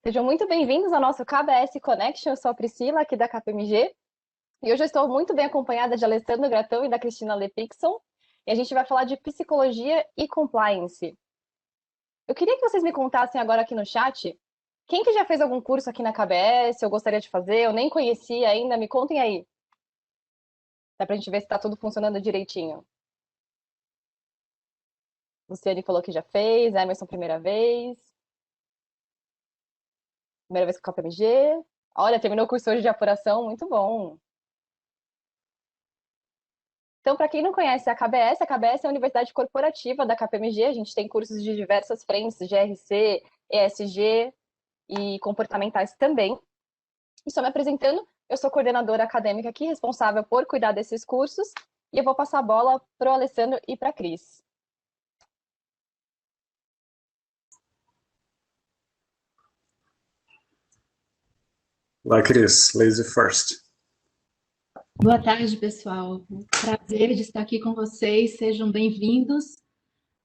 Sejam muito bem-vindos ao nosso KBS Connection. Eu sou a Priscila, aqui da KPMG, e hoje eu estou muito bem acompanhada de Alessandro Gratão e da Cristina Lepixon, e a gente vai falar de psicologia e compliance. Eu queria que vocês me contassem agora aqui no chat, quem que já fez algum curso aqui na KBS, eu gostaria de fazer, eu nem conhecia ainda, me contem aí. Dá pra gente ver se tá tudo funcionando direitinho. Luciane falou que já fez, Emerson primeira vez com a KPMG. Olha, terminou o curso hoje de apuração, muito bom. Então, para quem não conhece a KBS é a Universidade Corporativa da KPMG. A gente tem cursos de diversas frentes, GRC, ESG e comportamentais também. E só me apresentando, eu sou coordenadora acadêmica aqui, responsável por cuidar desses cursos. E eu vou passar a bola para o Alessandro e para a Cris. Vai, Cris, laser first. Boa tarde, pessoal. Prazer de estar aqui com vocês. Sejam bem-vindos.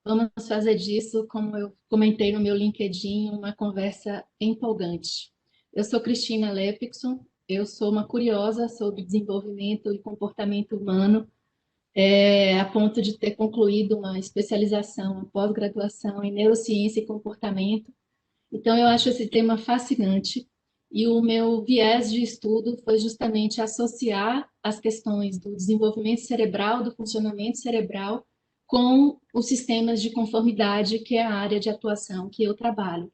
Vamos fazer disso, como eu comentei no meu LinkedIn, uma conversa empolgante. Eu sou Cristina Lepixon, eu sou uma curiosa sobre desenvolvimento e comportamento humano, a ponto de ter concluído uma especialização, uma pós-graduação em neurociência e comportamento. Então, eu acho esse tema fascinante. E o meu viés de estudo foi justamente associar as questões do desenvolvimento cerebral, do funcionamento cerebral, com os sistemas de conformidade, que é a área de atuação que eu trabalho.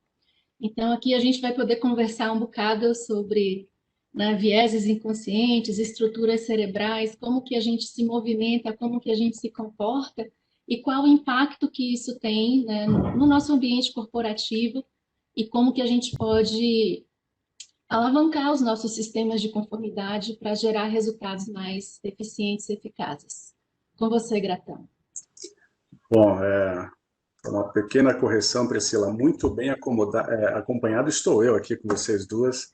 Então, aqui a gente vai poder conversar um bocado sobre, né, vieses inconscientes, estruturas cerebrais, como que a gente se movimenta, como que a gente se comporta e qual o impacto que isso tem, né, no nosso ambiente corporativo e como que a gente pode alavancar os nossos sistemas de conformidade para gerar resultados mais eficientes e eficazes. Com você, Gratão. Bom, uma pequena correção, Priscila. Muito bem acompanhado estou eu aqui com vocês duas,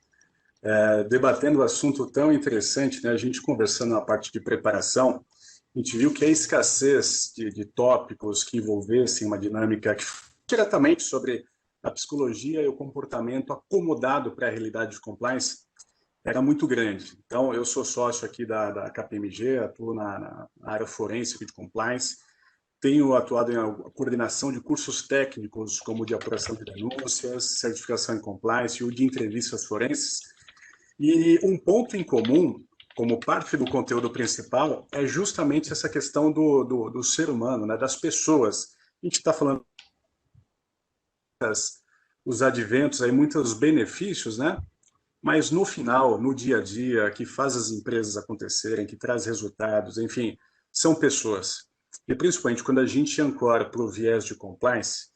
debatendo um assunto tão interessante, né? A gente conversando na parte de preparação, a gente viu que a escassez de tópicos que envolvessem uma dinâmica que diretamente sobre a psicologia e o comportamento acomodado para a realidade de compliance era muito grande. Então, eu sou sócio aqui da KPMG, atuo na área forense de compliance, tenho atuado em coordenação de cursos técnicos, como de apuração de denúncias, certificação em compliance e o de entrevistas forenses. E um ponto em comum, como parte do conteúdo principal, é justamente essa questão do ser humano, né, das pessoas. A gente está falando os adventos, aí, muitos benefícios, né? Mas no final, no dia a dia, que faz as empresas acontecerem, que traz resultados, enfim, são pessoas. E principalmente quando a gente ancora para o viés de compliance,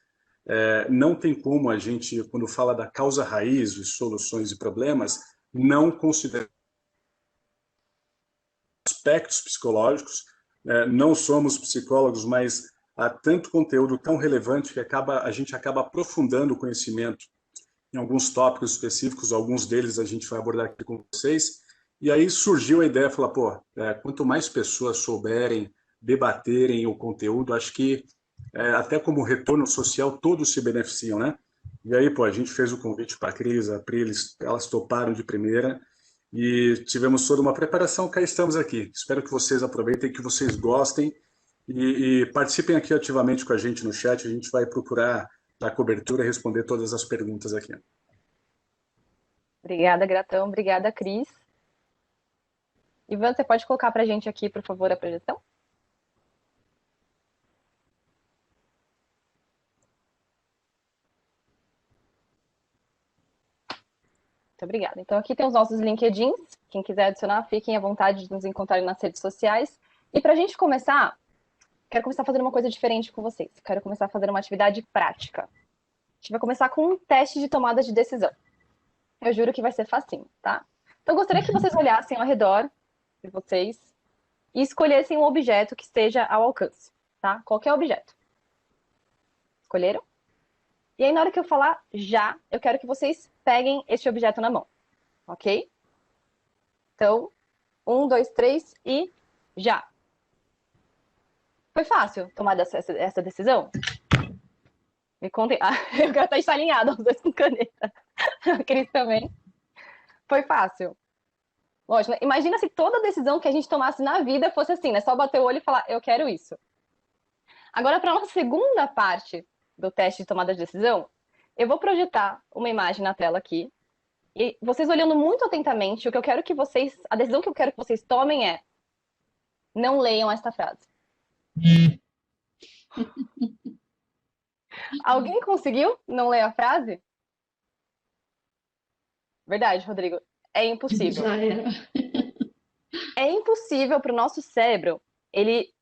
não tem como a gente, quando fala da causa raiz, de soluções e problemas, não considerar aspectos psicológicos. Não somos psicólogos, mas há tanto conteúdo tão relevante que a gente acaba aprofundando o conhecimento em alguns tópicos específicos, alguns deles a gente vai abordar aqui com vocês. E aí surgiu a ideia, falar, quanto mais pessoas souberem, debaterem o conteúdo, acho que até como retorno social todos se beneficiam, né? E aí, a gente fez o convite para a Cris, a Pri, elas toparam de primeira e tivemos toda uma preparação, cá estamos aqui. Espero que vocês aproveitem, que vocês gostem e participem aqui ativamente com a gente no chat, a gente vai procurar dar cobertura e responder todas as perguntas aqui. Obrigada, Gratão. Obrigada, Cris. Ivan, você pode colocar para a gente aqui, por favor, a projeção? Muito obrigada. Então, aqui tem os nossos LinkedIns. Quem quiser adicionar, fiquem à vontade de nos encontrarem nas redes sociais. E para a gente começar, quero começar fazendo uma coisa diferente com vocês. Quero começar fazendo uma atividade prática. A gente vai começar com um teste de tomada de decisão. Eu juro que vai ser facinho, tá? Então, eu gostaria que vocês olhassem ao redor de vocês e escolhessem um objeto que esteja ao alcance, tá? Qualquer objeto. Escolheram? E aí, na hora que eu falar já, eu quero que vocês peguem esse objeto na mão, ok? Então, 1, 2, 3 e já. Foi fácil tomar essa decisão? Me contem. Ah, o cara tá alinhado, os dois com caneta. A Cris também. Foi fácil. Lógico, né? Imagina se toda decisão que a gente tomasse na vida fosse assim, né? Só bater o olho e falar, eu quero isso. Agora, para a nossa segunda parte do teste de tomada de decisão, eu vou projetar uma imagem na tela aqui. E vocês olhando muito atentamente, o que eu quero que vocês, a decisão que eu quero que vocês tomem é: não leiam esta frase. Alguém conseguiu não ler a frase? Verdade, Rodrigo. É impossível. Já era. É impossível para o nosso cérebro ele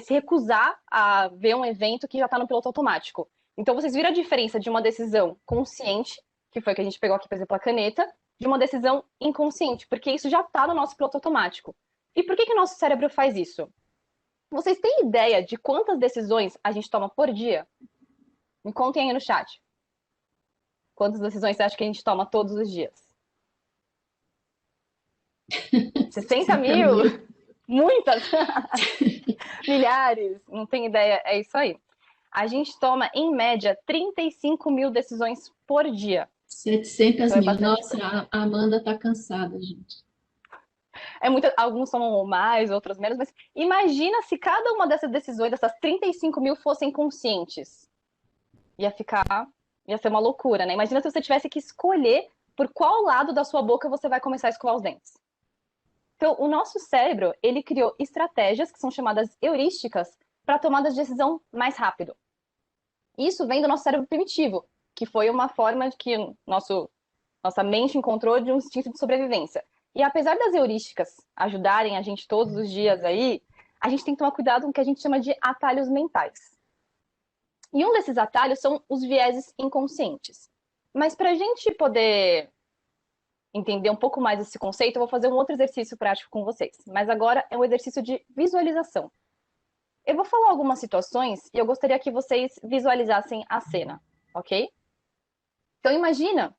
se recusar a ver um evento que já está no piloto automático. Então, vocês viram a diferença de uma decisão consciente, que foi que a gente pegou aqui, por exemplo, a caneta, de uma decisão inconsciente, porque isso já está no nosso piloto automático. E por que que o nosso cérebro faz isso? Vocês têm ideia de quantas decisões a gente toma por dia? Me contem aí no chat. Quantas decisões você acha que a gente toma todos os dias? 60 mil? Muitas! Milhares, não tem ideia, é isso aí. A gente toma, em média, 35 mil decisões por dia. 700 Então é mil. bastante Nossa, a Amanda tá cansada, gente. Alguns tomam mais, outros menos, mas imagina se cada uma dessas decisões, dessas 35 mil, fossem conscientes. Ia ser uma loucura, né? Imagina se você tivesse que escolher por qual lado da sua boca você vai começar a escovar os dentes. Então, o nosso cérebro, ele criou estratégias que são chamadas heurísticas para tomadas de decisão mais rápido. Isso vem do nosso cérebro primitivo, que foi uma forma que nossa mente encontrou de um instinto de sobrevivência. E apesar das heurísticas ajudarem a gente todos os dias aí, a gente tem que tomar cuidado com o que a gente chama de atalhos mentais. E um desses atalhos são os vieses inconscientes. Mas para a gente poder entender um pouco mais esse conceito, eu vou fazer um outro exercício prático com vocês. Mas agora é um exercício de visualização. Eu vou falar algumas situações e eu gostaria que vocês visualizassem a cena, ok? Então imagina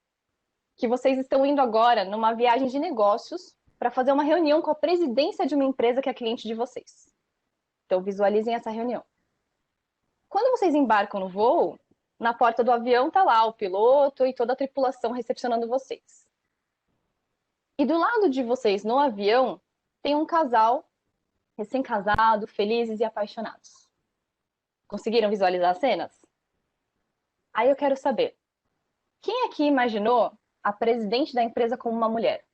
que vocês estão indo agora numa viagem de negócios para fazer uma reunião com a presidência de uma empresa que é cliente de vocês. Então visualizem essa reunião. Quando vocês embarcam no voo, na porta do avião tá lá o piloto e toda a tripulação recepcionando vocês. E do lado de vocês no avião tem um casal recém-casado, felizes e apaixonados. Conseguiram visualizar as cenas? Aí eu quero saber, quem aqui imaginou a presidente da empresa como uma mulher?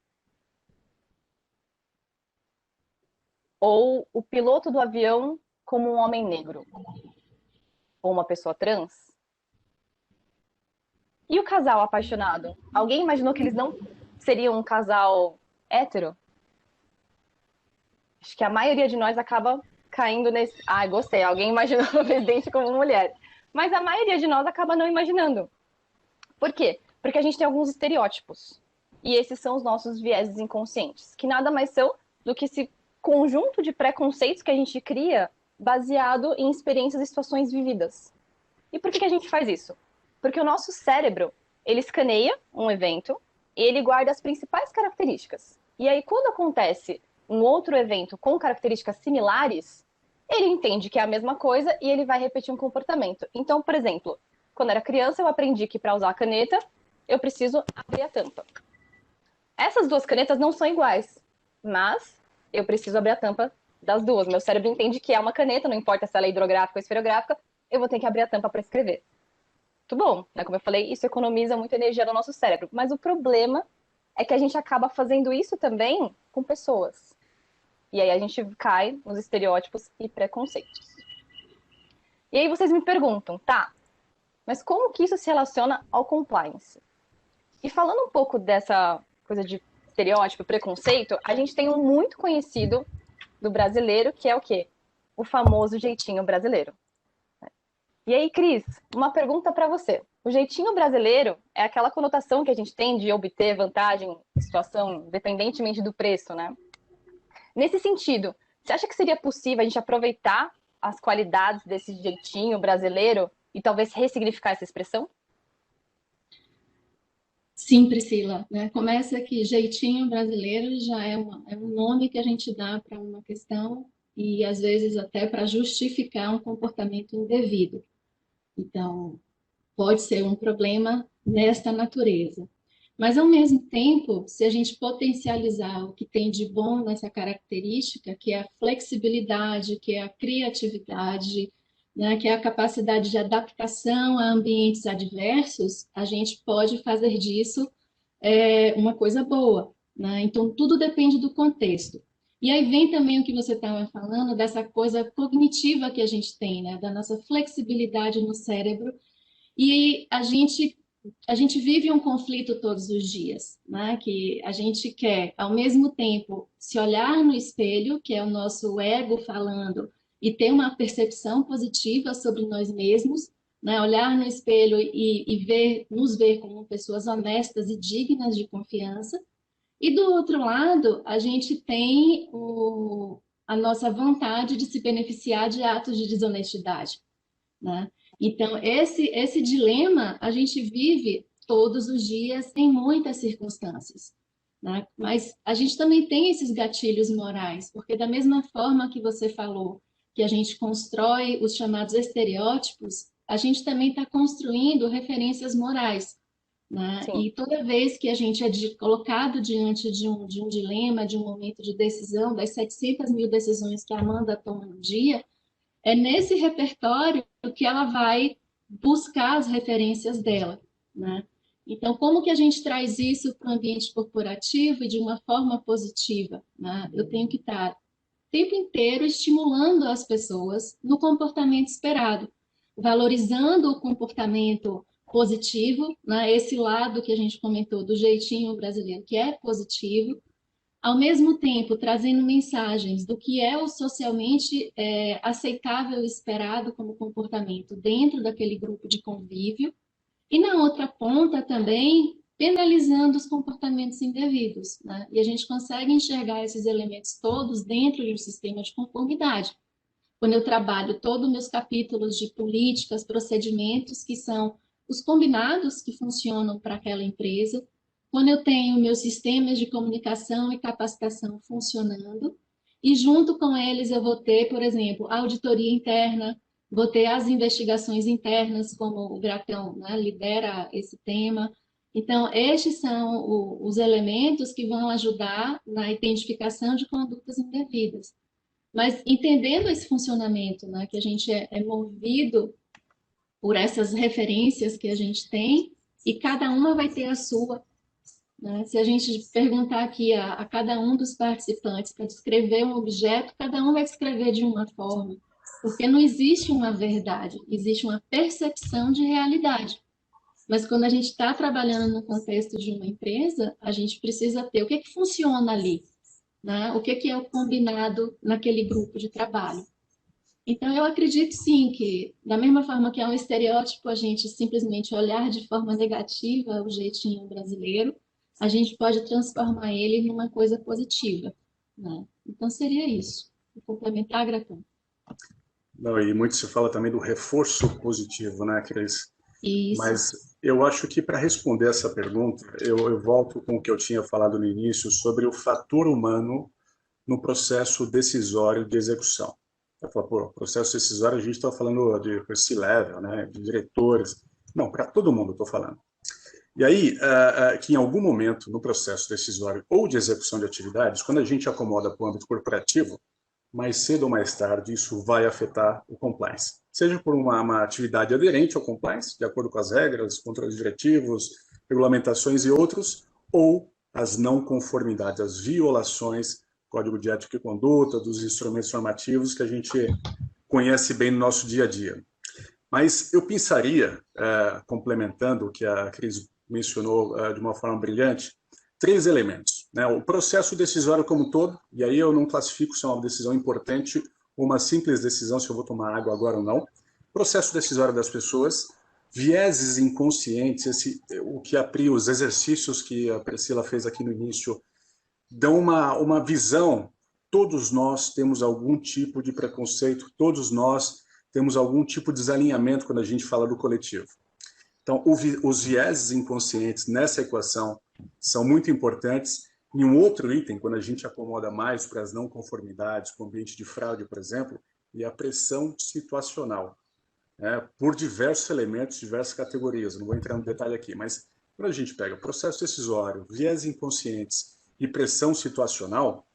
Ou o piloto do avião como um homem negro? Ou uma pessoa trans? E o casal apaixonado? Alguém imaginou que eles não seriam um casal hétero? Acho que a maioria de nós acaba caindo nesse... Ah, gostei, alguém imaginou o presidente como mulher. Mas a maioria de nós acaba não imaginando. Por quê? Porque a gente tem alguns estereótipos. E esses são os nossos vieses inconscientes, que nada mais são do que esse conjunto de preconceitos que a gente cria baseado em experiências e situações vividas. E por que a gente faz isso? Porque o nosso cérebro, ele escaneia um evento e ele guarda as principais características. E aí, quando acontece um outro evento com características similares, ele entende que é a mesma coisa e ele vai repetir um comportamento. Então, por exemplo, quando era criança, eu aprendi que para usar a caneta, eu preciso abrir a tampa. Essas duas canetas não são iguais, mas eu preciso abrir a tampa das duas. Meu cérebro entende que é uma caneta, não importa se ela é hidrográfica ou esferográfica, eu vou ter que abrir a tampa para escrever. Muito bom, né? Como eu falei, isso economiza muita energia no nosso cérebro. Mas o problema é que a gente acaba fazendo isso também com pessoas. E aí a gente cai nos estereótipos e preconceitos. E aí vocês me perguntam, tá, mas como que isso se relaciona ao compliance? E falando um pouco dessa coisa de estereótipo e preconceito, a gente tem um muito conhecido do brasileiro, que é o quê? O famoso jeitinho brasileiro. E aí, Cris, uma pergunta para você. O jeitinho brasileiro é aquela conotação que a gente tem de obter vantagem em situação, independentemente do preço, né? Nesse sentido, você acha que seria possível a gente aproveitar as qualidades desse jeitinho brasileiro e talvez ressignificar essa expressão? Sim, Priscila, né? Começa que jeitinho brasileiro já é um nome que a gente dá para uma questão e às vezes até para justificar um comportamento indevido. Então, pode ser um problema nesta natureza. Mas, ao mesmo tempo, se a gente potencializar o que tem de bom nessa característica, que é a flexibilidade, que é a criatividade, né, que é a capacidade de adaptação a ambientes adversos, a gente pode fazer disso uma coisa boa, né? Então, tudo depende do contexto. E aí vem também o que você estava falando, dessa coisa cognitiva que a gente tem, né? Da nossa flexibilidade no cérebro. E a gente vive um conflito todos os dias, né? Que a gente quer, ao mesmo tempo, se olhar no espelho, que é o nosso ego falando, e ter uma percepção positiva sobre nós mesmos, né? Olhar no espelho e nos ver como pessoas honestas e dignas de confiança. E do outro lado, a gente tem a nossa vontade de se beneficiar de atos de desonestidade, né? Então, esse dilema a gente vive todos os dias em muitas circunstâncias, né? Mas a gente também tem esses gatilhos morais, porque da mesma forma que você falou que a gente constrói os chamados estereótipos, a gente também está construindo referências morais, né? Sim. E toda vez que a gente é colocado diante de um dilema, de um momento de decisão, das 700 mil decisões que a Amanda toma no dia, é nesse repertório que ela vai buscar as referências dela, né? Então, como que a gente traz isso para o ambiente corporativo e de uma forma positiva, né? Eu tenho que estar o tempo inteiro estimulando as pessoas no comportamento esperado, valorizando o comportamento positivo, né? Esse lado que a gente comentou do jeitinho brasileiro, que é positivo, ao mesmo tempo trazendo mensagens do que é o socialmente aceitável e esperado como comportamento dentro daquele grupo de convívio, e na outra ponta também penalizando os comportamentos indevidos, né? E a gente consegue enxergar esses elementos todos dentro de um sistema de conformidade. Quando eu trabalho todos os meus capítulos de políticas, procedimentos, que são os combinados que funcionam para aquela empresa, quando eu tenho meus sistemas de comunicação e capacitação funcionando, e junto com eles eu vou ter, por exemplo, a auditoria interna, vou ter as investigações internas, como o Gracão, né, lidera esse tema. Então, estes são os elementos que vão ajudar na identificação de condutas indevidas. Mas entendendo esse funcionamento, né, que a gente é movido por essas referências que a gente tem, e cada uma vai ter a sua, né? Se a gente perguntar aqui a cada um dos participantes para descrever um objeto, cada um vai descrever de uma forma, porque não existe uma verdade, existe uma percepção de realidade. Mas quando a gente está trabalhando no contexto de uma empresa, a gente precisa ter o que funciona ali, né? O que é o combinado naquele grupo de trabalho. Então, eu acredito sim que, da mesma forma que é um estereótipo a gente simplesmente olhar de forma negativa o jeitinho brasileiro, a gente pode transformar ele numa coisa positiva, né? Então, seria isso. Vou complementar, Gratão. Não, e muito se fala também do reforço positivo, né, Cris? Isso. Mas eu acho que para responder essa pergunta, eu volto com o que eu tinha falado no início sobre o fator humano no processo decisório de execução. Eu falo, pô, processo decisório a gente está falando de C-level, né, de diretores. Não, para todo mundo estou falando. E aí, que em algum momento no processo decisório ou de execução de atividades, quando a gente acomoda para o âmbito corporativo, mais cedo ou mais tarde isso vai afetar o compliance. Seja por uma atividade aderente ao compliance, de acordo com as regras, controles diretivos, regulamentações e outros, ou as não conformidades, as violações, código de ética e conduta, dos instrumentos normativos que a gente conhece bem no nosso dia a dia. Mas eu pensaria, complementando o que a Cris mencionou de uma forma brilhante, 3 elementos, né? O processo decisório como um todo, e aí eu não classifico se é uma decisão importante ou uma simples decisão, se eu vou tomar água agora ou não. Processo decisório das pessoas, vieses inconscientes, o que os exercícios que a Priscila fez aqui no início, dão uma visão. Todos nós temos algum tipo de preconceito, todos nós temos algum tipo de desalinhamento quando a gente fala do coletivo. Então, os vieses inconscientes nessa equação são muito importantes. E um outro item, quando a gente acomoda mais para as não conformidades, com o ambiente de fraude, por exemplo, é a pressão situacional. né, por diversos elementos, diversas categorias. Não vou entrar no detalhe aqui, mas quando a gente pega processo decisório, viés inconscientes e pressão situacional,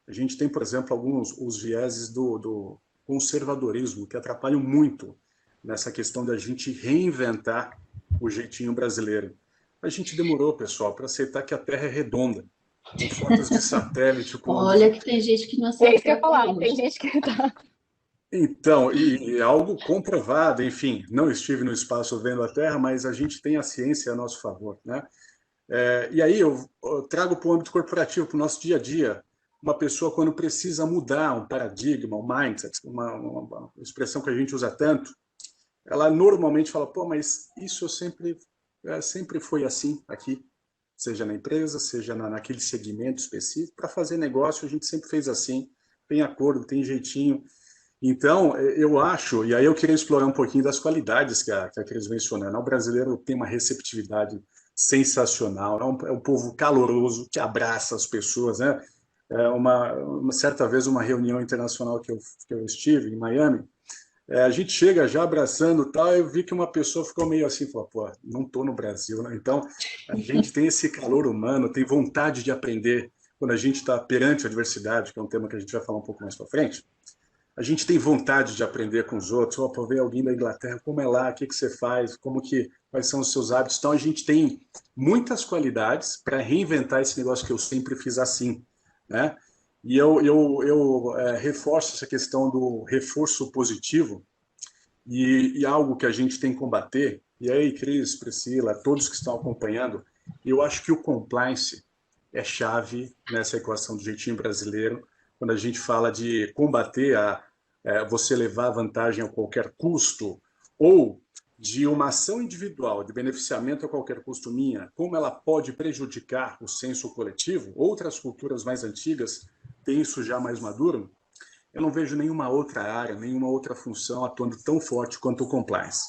a gente tem, por exemplo, alguns os vieses do conservadorismo que atrapalham muito nessa questão da gente reinventar o jeitinho brasileiro. A gente demorou, pessoal, para aceitar que a Terra é redonda, com fotos de satélite, com Olha que tem gente que não É isso que aceitou eu ia até falar, tem hoje. gente que tá. então, e algo comprovado, enfim, não estive no espaço vendo a Terra, mas a gente tem a ciência a nosso favor, né? E aí eu trago para o âmbito corporativo, para o nosso dia a dia, uma pessoa quando precisa mudar um paradigma, um mindset, uma expressão que a gente usa tanto, ela normalmente fala, pô, mas isso eu sempre foi assim aqui, seja na empresa, seja naquele segmento específico, para fazer negócio a gente sempre fez assim, tem acordo, tem jeitinho. Então, eu acho, e aí eu queria explorar um pouquinho das qualidades que a Cris mencionou, né? O brasileiro tem uma receptividade sensacional, é um povo caloroso, que abraça as pessoas, né? Uma certa vez, uma reunião internacional que eu estive em Miami, a gente chega já abraçando e tal, eu vi que uma pessoa ficou meio assim, falou, pô, não estou no Brasil, né? Então, a gente tem esse calor humano, tem vontade de aprender quando a gente está perante a adversidade, que é um tema que a gente vai falar um pouco mais para frente. A gente tem vontade de aprender com os outros, ou para ver alguém da Inglaterra, como é lá, o que você faz, quais são os seus hábitos. Então, a gente tem muitas qualidades para reinventar esse negócio que eu sempre fiz assim, né? E eu reforço essa questão do reforço positivo e algo que a gente tem que combater. E aí, Cris, Priscila, todos que estão acompanhando, eu acho que o compliance é chave nessa equação do jeitinho brasileiro, quando a gente fala de combater você levar vantagem a qualquer custo, ou de uma ação individual de beneficiamento a qualquer custo minha, como ela pode prejudicar o senso coletivo. Outras culturas mais antigas têm isso já mais maduro. Eu não vejo nenhuma outra área, nenhuma outra função atuando tão forte quanto o compliance.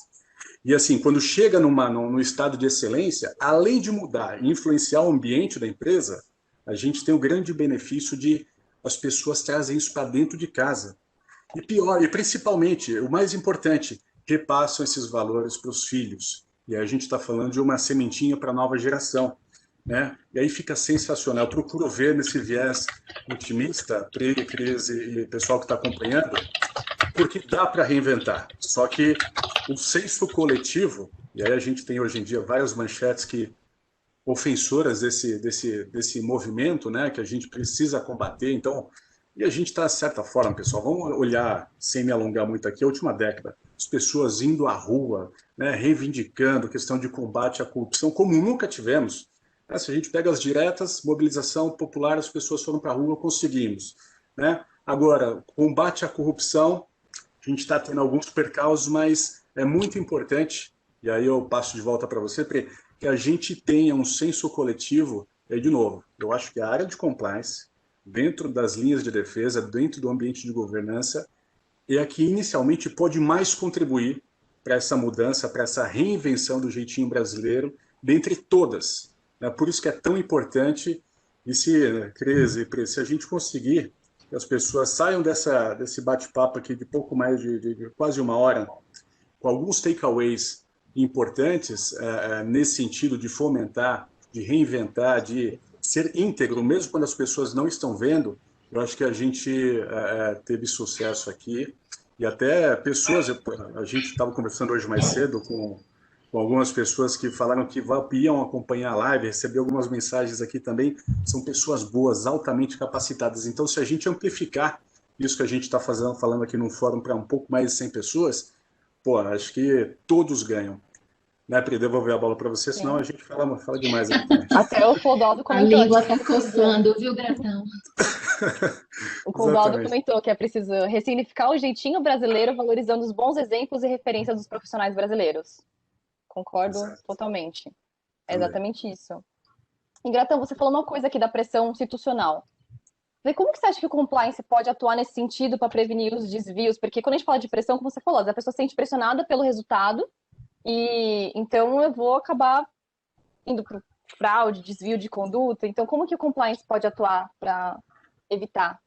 E assim, quando chega num estado de excelência, além de mudar e influenciar o ambiente da empresa, a gente tem o grande benefício de as pessoas trazem isso para dentro de casa. E pior, e principalmente, o mais importante, repassam esses valores para os filhos. E aí a gente está falando de uma sementinha para a nova geração, né? E aí fica sensacional. Eu procuro ver nesse viés otimista, Pri, Cris e pessoal que está acompanhando, porque dá para reinventar. Só que o senso coletivo, e aí a gente tem hoje em dia várias manchetes que ofensoras desse movimento, né, que a gente precisa combater. Então, e a gente está, de certa forma, pessoal, vamos olhar, sem me alongar muito aqui, a última década, as pessoas indo à rua, né, reivindicando questão de combate à corrupção, como nunca tivemos. Se a gente pega as diretas, mobilização popular, as pessoas foram para a rua, conseguimos. Né? Agora, combate à corrupção, a gente está tendo alguns percalços, mas é muito importante, e aí eu passo de volta para você, Pri, que a gente tenha um senso coletivo, e de novo, eu acho que a área de compliance, dentro das linhas de defesa, dentro do ambiente de governança, é a que inicialmente pode mais contribuir para essa mudança, para essa reinvenção do jeitinho brasileiro, dentre todas. Né? Por isso que é tão importante, e se, né, Cris e Pri, se a gente conseguir que as pessoas saiam desse bate-papo aqui de pouco mais de quase uma hora, com alguns takeaways importantes nesse sentido de fomentar, de reinventar, de ser íntegro, mesmo quando as pessoas não estão vendo, eu acho que a gente teve sucesso aqui. E até pessoas, a gente estava conversando hoje mais cedo com algumas pessoas que falaram que iam acompanhar a live, recebi algumas mensagens aqui também, são pessoas boas, altamente capacitadas. Então, se a gente amplificar isso que a gente está falando aqui num fórum para um pouco mais de 100 pessoas, pô, acho que todos ganham. Né, Pri? Devolver a bola para você, senão a Sim. gente fala demais aqui também. Até o Clodoaldo A comentou que língua é está preciso. coçando, viu, Gratão? O Clodoaldo Exatamente. comentou que é preciso ressignificar o jeitinho brasileiro, valorizando os bons exemplos e referências dos profissionais brasileiros. Concordo Exato. totalmente. É Também. exatamente isso. E, Gratão, você falou uma coisa aqui da pressão institucional. Como que você acha que o compliance pode atuar nesse sentido para prevenir os desvios? Porque quando a gente fala de pressão, como você falou, a pessoa se sente pressionada pelo resultado e então eu vou acabar indo para fraude, desvio de conduta. Então, como que o compliance pode atuar para evitar?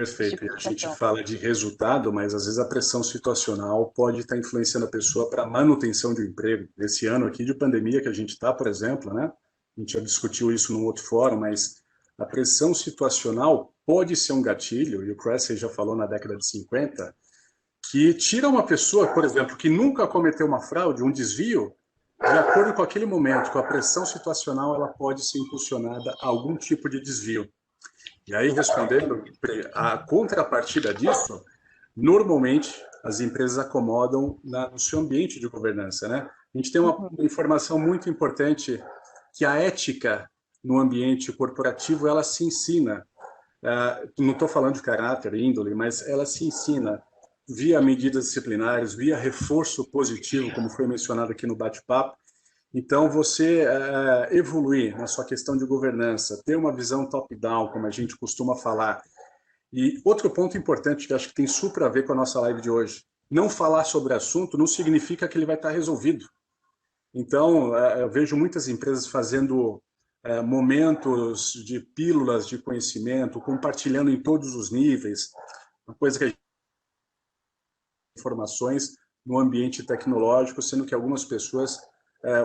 esse Perfeito. tipo E de a gente situação. fala de resultado, mas às vezes a pressão situacional pode estar influenciando a pessoa para a manutenção de um emprego. Esse ano aqui de pandemia que a gente está, por exemplo, né? A gente já discutiu isso num outro fórum, mas a pressão situacional pode ser um gatilho, e o Cressey já falou na década de 50, que tira uma pessoa, por exemplo, que nunca cometeu uma fraude, um desvio, de acordo com aquele momento, com a pressão situacional, ela pode ser impulsionada a algum tipo de desvio. E aí, respondendo, a contrapartida disso, normalmente as empresas acomodam no seu ambiente de governança, né? A gente tem uma Uhum. informação muito importante que a ética no ambiente corporativo, ela se ensina. Não estou falando de caráter, índole, mas ela se ensina via medidas disciplinares, via reforço positivo, como foi mencionado aqui no bate-papo. Então, você evoluir na sua questão de governança, ter uma visão top-down, como a gente costuma falar. E outro ponto importante que acho que tem super a ver com a nossa live de hoje, não falar sobre assunto não significa que ele vai estar resolvido. Então, eu vejo muitas empresas fazendo momentos de pílulas de conhecimento, compartilhando em todos os níveis, uma coisa que a gente informações no ambiente tecnológico, sendo que algumas pessoas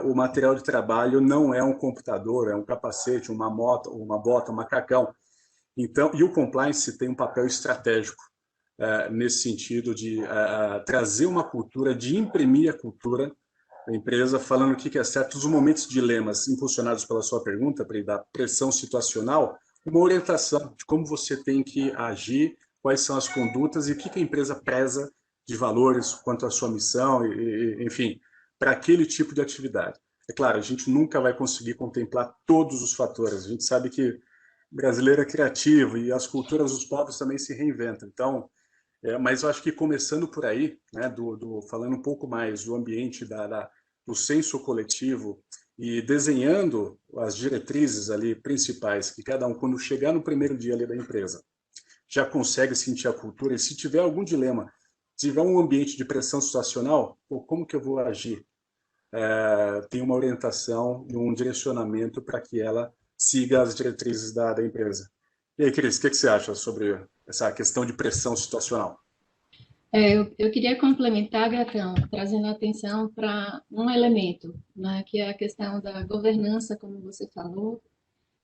o material de trabalho não é um computador, é um capacete, uma moto, uma bota, um macacão. Então, e o compliance tem um papel estratégico nesse sentido de trazer uma cultura, de imprimir a cultura da empresa, falando o que é certo, os momentos de dilemas impulsionados pela sua pergunta, da pressão situacional, uma orientação de como você tem que agir, quais são as condutas e o que a empresa preza de valores quanto à sua missão, enfim, para aquele tipo de atividade. É claro, a gente nunca vai conseguir contemplar todos os fatores. A gente sabe que brasileiro é criativo e as culturas dos povos também se reinventam. Então, mas eu acho que começando por aí, né, falando um pouco mais do ambiente do senso coletivo e desenhando as diretrizes ali principais, que cada um, quando chegar no primeiro dia ali da empresa, já consegue sentir a cultura, e se tiver algum dilema, se tiver um ambiente de pressão situacional, pô, como que eu vou agir? Tem uma orientação e um direcionamento para que ela siga as diretrizes da empresa. E aí, Cris, o que você acha sobre essa questão de pressão situacional? Eu queria complementar, Gatão, trazendo atenção para um elemento, né, que é a questão da governança, como você falou.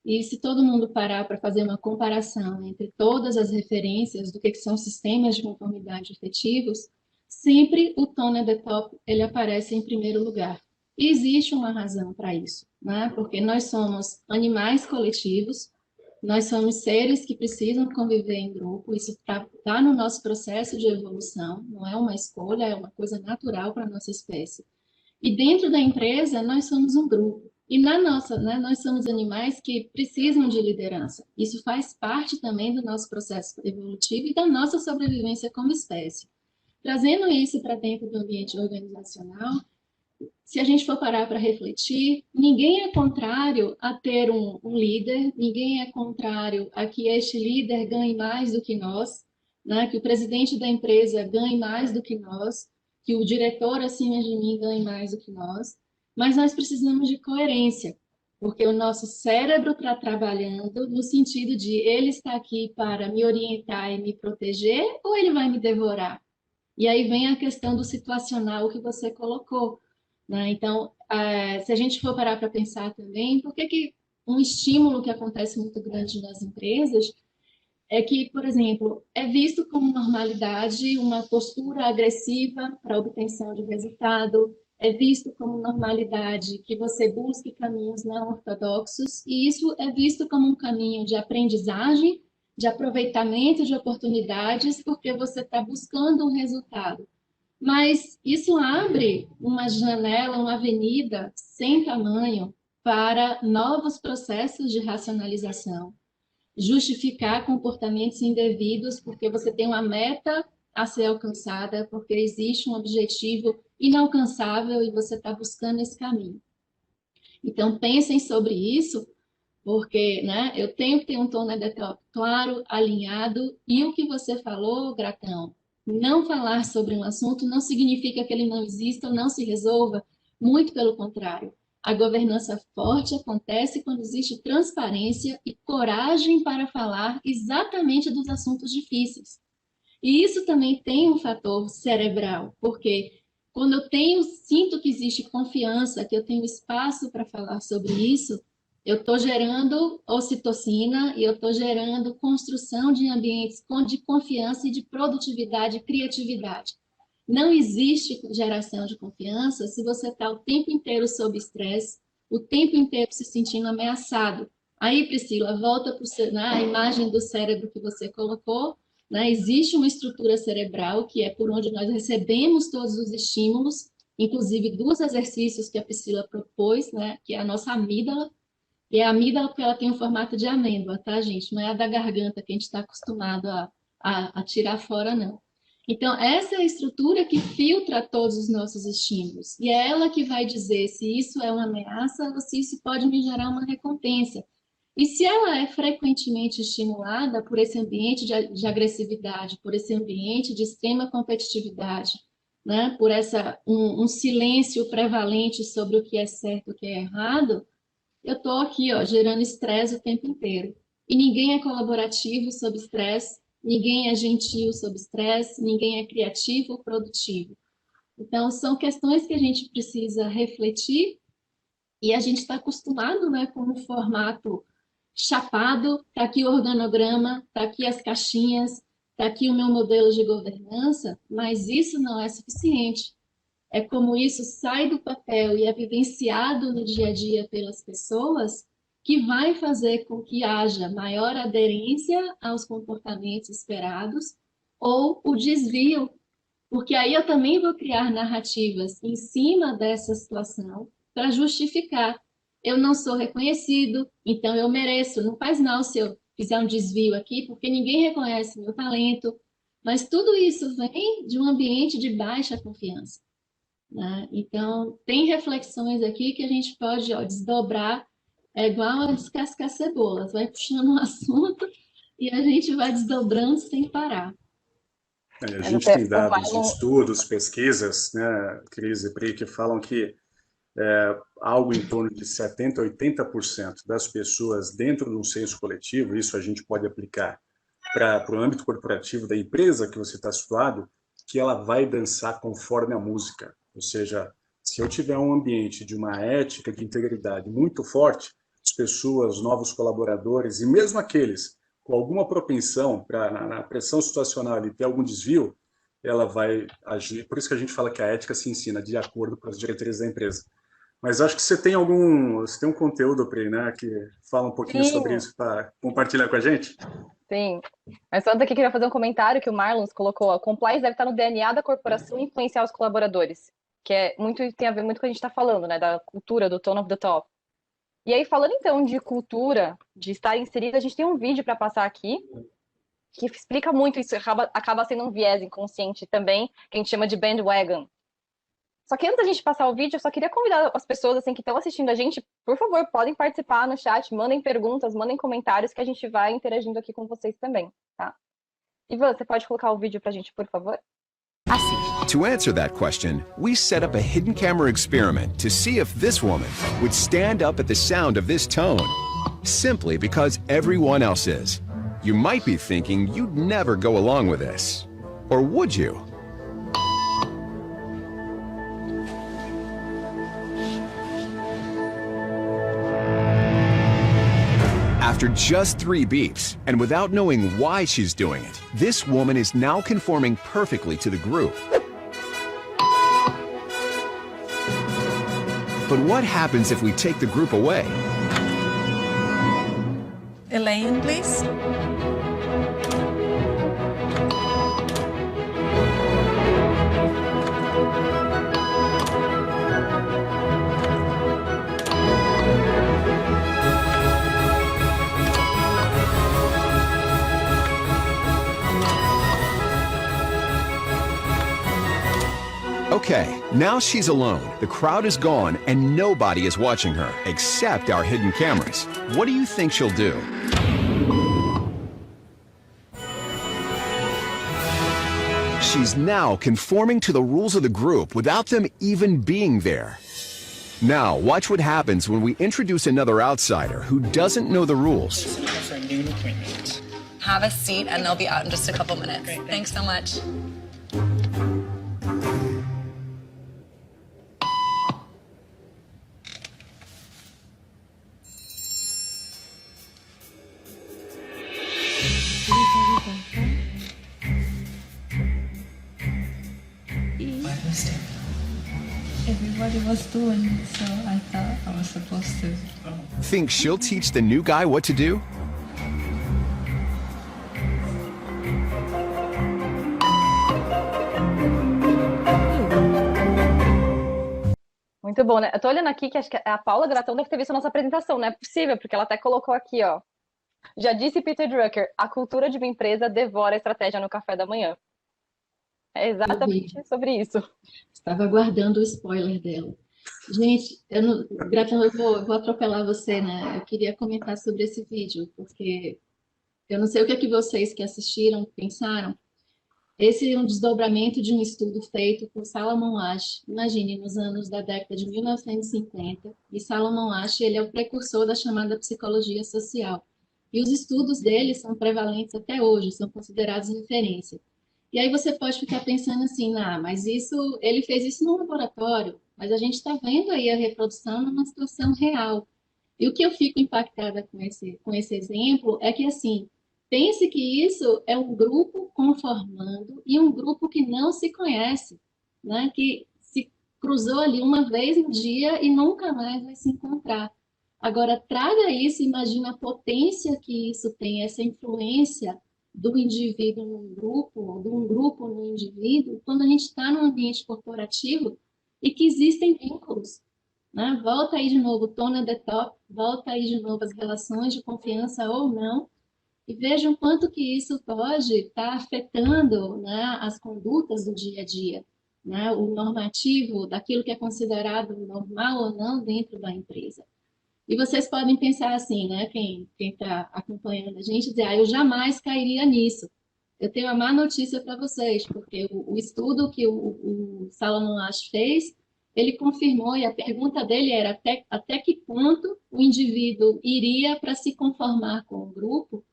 E se todo mundo parar para fazer uma comparação entre todas as referências do que são sistemas de conformidade efetivos, sempre o tone at the top ele aparece em primeiro lugar. E existe uma razão para isso, né? Porque nós somos animais coletivos, nós somos seres que precisam conviver em grupo, isso está no nosso processo de evolução, não é uma escolha, é uma coisa natural para a nossa espécie. E dentro da empresa, nós somos um grupo. E na nossa, né, nós somos animais que precisam de liderança. Isso faz parte também do nosso processo evolutivo e da nossa sobrevivência como espécie. Trazendo isso para dentro do ambiente organizacional, se a gente for parar para refletir, ninguém é contrário a ter um líder, ninguém é contrário a que este líder ganhe mais do que nós, né? Que o presidente da empresa ganhe mais do que nós, que o diretor acima de mim ganhe mais do que nós, mas nós precisamos de coerência, porque o nosso cérebro está trabalhando no sentido de ele está aqui para me orientar e me proteger ou ele vai me devorar? E aí vem a questão do situacional que você colocou, né? Então, se a gente for parar para pensar também, por que que um estímulo que acontece muito grande nas empresas é que, por exemplo, é visto como normalidade uma postura agressiva para a obtenção de resultado, é visto como normalidade que você busque caminhos não ortodoxos, e isso é visto como um caminho de aprendizagem, de aproveitamento de oportunidades, porque você está buscando um resultado. Mas isso abre uma janela, uma avenida sem tamanho para novos processos de racionalização, justificar comportamentos indevidos porque você tem uma meta a ser alcançada, porque existe um objetivo inalcançável e você está buscando esse caminho. Então, pensem sobre isso, porque né, eu tenho que ter um tom claro, alinhado, e o que você falou, Gratão, não falar sobre um assunto não significa que ele não exista ou não se resolva, muito pelo contrário. A governança forte acontece quando existe transparência e coragem para falar exatamente dos assuntos difíceis. E isso também tem um fator cerebral, porque quando sinto que existe confiança, que eu tenho espaço para falar sobre isso, eu estou gerando ocitocina e eu estou gerando construção de ambientes de confiança e de produtividade e criatividade. Não existe geração de confiança se você está o tempo inteiro sob estresse, o tempo inteiro se sentindo ameaçado. Aí, Priscila, volta para a imagem do cérebro que você colocou, né? Existe uma estrutura cerebral que é por onde nós recebemos todos os estímulos, inclusive dos exercícios que a Priscila propôs, né? Que é a nossa amígdala. E a amígdala porque ela tem um formato de amêndoa, tá, gente? Não é a da garganta que a gente está acostumado a tirar fora, não. Então, essa é a estrutura que filtra todos os nossos estímulos. E é ela que vai dizer se isso é uma ameaça ou se isso pode me gerar uma recompensa. E se ela é frequentemente estimulada por esse ambiente de agressividade, por esse ambiente de extrema competitividade, né? Por um silêncio prevalente sobre o que é certo e o que é errado, eu estou aqui, ó, gerando estresse o tempo inteiro. E ninguém é colaborativo sob estresse, ninguém é gentil sob estresse, ninguém é criativo ou produtivo. Então, são questões que a gente precisa refletir e a gente está acostumado, né, com um formato chapado, está aqui o organograma, está aqui as caixinhas, está aqui o meu modelo de governança, mas isso não é suficiente. É como isso sai do papel e é vivenciado no dia a dia pelas pessoas que vai fazer com que haja maior aderência aos comportamentos esperados ou o desvio, porque aí eu também vou criar narrativas em cima dessa situação para justificar. Eu não sou reconhecido, então eu mereço. Não faz mal se eu fizer um desvio aqui, porque ninguém reconhece meu talento. Mas tudo isso vem de um ambiente de baixa confiança, né? Então, tem reflexões aqui que a gente pode, ó, desdobrar, é igual a descascar cebolas, vai puxando um assunto e a gente vai desdobrando sem parar. A gente tem dados de estudos, pesquisas, né, Cris e Pri, que falam que algo em torno de 70% a 80% das pessoas dentro de um senso coletivo, isso a gente pode aplicar para o âmbito corporativo da empresa que você está situado, que ela vai dançar conforme a música. Ou seja, se eu tiver um ambiente de uma ética de integridade muito forte, as pessoas, novos colaboradores e mesmo aqueles com alguma propensão para, na pressão situacional e ter algum desvio, ela vai agir. Por isso que a gente fala que a ética se ensina de acordo com as diretrizes da empresa. Mas acho que você tem um conteúdo, Pri, né, que fala um pouquinho sobre isso para compartilhar com a gente? Sim. Mas antes aqui eu queria fazer um comentário que o Marlon colocou. A compliance deve estar no DNA da corporação e influenciar os colaboradores, que tem a ver muito com o que a gente está falando, né, da cultura, do tone of the top. E aí, falando então de cultura, de estar inserido, a gente tem um vídeo para passar aqui que explica muito isso, acaba sendo um viés inconsciente também, que a gente chama de bandwagon. Só que antes da gente passar o vídeo, eu só queria convidar as pessoas assim, que estão assistindo a gente, por favor, podem participar no chat, mandem perguntas, mandem comentários, que a gente vai interagindo aqui com vocês também, tá? Ivan, você pode colocar o vídeo pra gente, por favor? To answer that question, we set up a hidden camera experiment to see if this woman would stand up at the sound of this tone, simply because everyone else is. You might be thinking you'd never go along with this. Or would you? After just 3 beeps, and without knowing why she's doing it, this woman is now conforming perfectly to the group. But what happens if we take the group away? Elaine, please. Okay, now she's alone. The crowd is gone and nobody is watching her, except our hidden cameras. What do you think she'll do? She's now conforming to the rules of the group without them even being there. Now, watch what happens when we introduce another outsider who doesn't know the rules. For a noon appointment. Have a seat and they'll be out in just a couple minutes. Great, Thanks so much. My mistake. Everybody was doing it, so I thought I was supposed to. Think she'll teach the new guy what to do? Muito bom, né? Eu tô olhando aqui que acho que a Paula Gratão deve ter visto a nossa apresentação, não é possível, porque ela até colocou aqui, ó. Já disse Peter Drucker, a cultura de uma empresa devora a estratégia no café da manhã. É exatamente sobre isso. Estava aguardando o spoiler dela. Gente, Gratão, eu vou atropelar você, né? Eu queria comentar sobre esse vídeo, porque eu não sei o que é que vocês que assistiram pensaram. Esse é um desdobramento de um estudo feito por Salomon Asch, imagine, nos anos da década de 1950, e Salomon Asch, ele é o precursor da chamada psicologia social. E os estudos dele são prevalentes até hoje, são considerados referência. E aí você pode ficar pensando assim, mas isso, ele fez isso no laboratório, mas a gente está vendo aí a reprodução numa situação real. E o que eu fico impactada com esse exemplo é que, assim, pense que isso é um grupo conformando e um grupo que não se conhece, né? Que se cruzou ali uma vez no dia e nunca mais vai se encontrar. Agora, traga isso, imagina a potência que isso tem, essa influência do indivíduo no grupo, ou de um grupo no indivíduo, quando a gente está num ambiente corporativo e que existem vínculos. Né? Volta aí de novo, tona the top, volta aí de novo as relações de confiança ou não, e vejam quanto que isso pode estar afetando, né, as condutas do dia a dia, né, o normativo daquilo que é considerado normal ou não dentro da empresa. E vocês podem pensar assim, né, quem está acompanhando a gente, dizer, eu jamais cairia nisso. Eu tenho uma má notícia para vocês, porque o estudo que o Salomon Asch fez, ele confirmou, e a pergunta dele era até que ponto o indivíduo iria para se conformar com o grupo,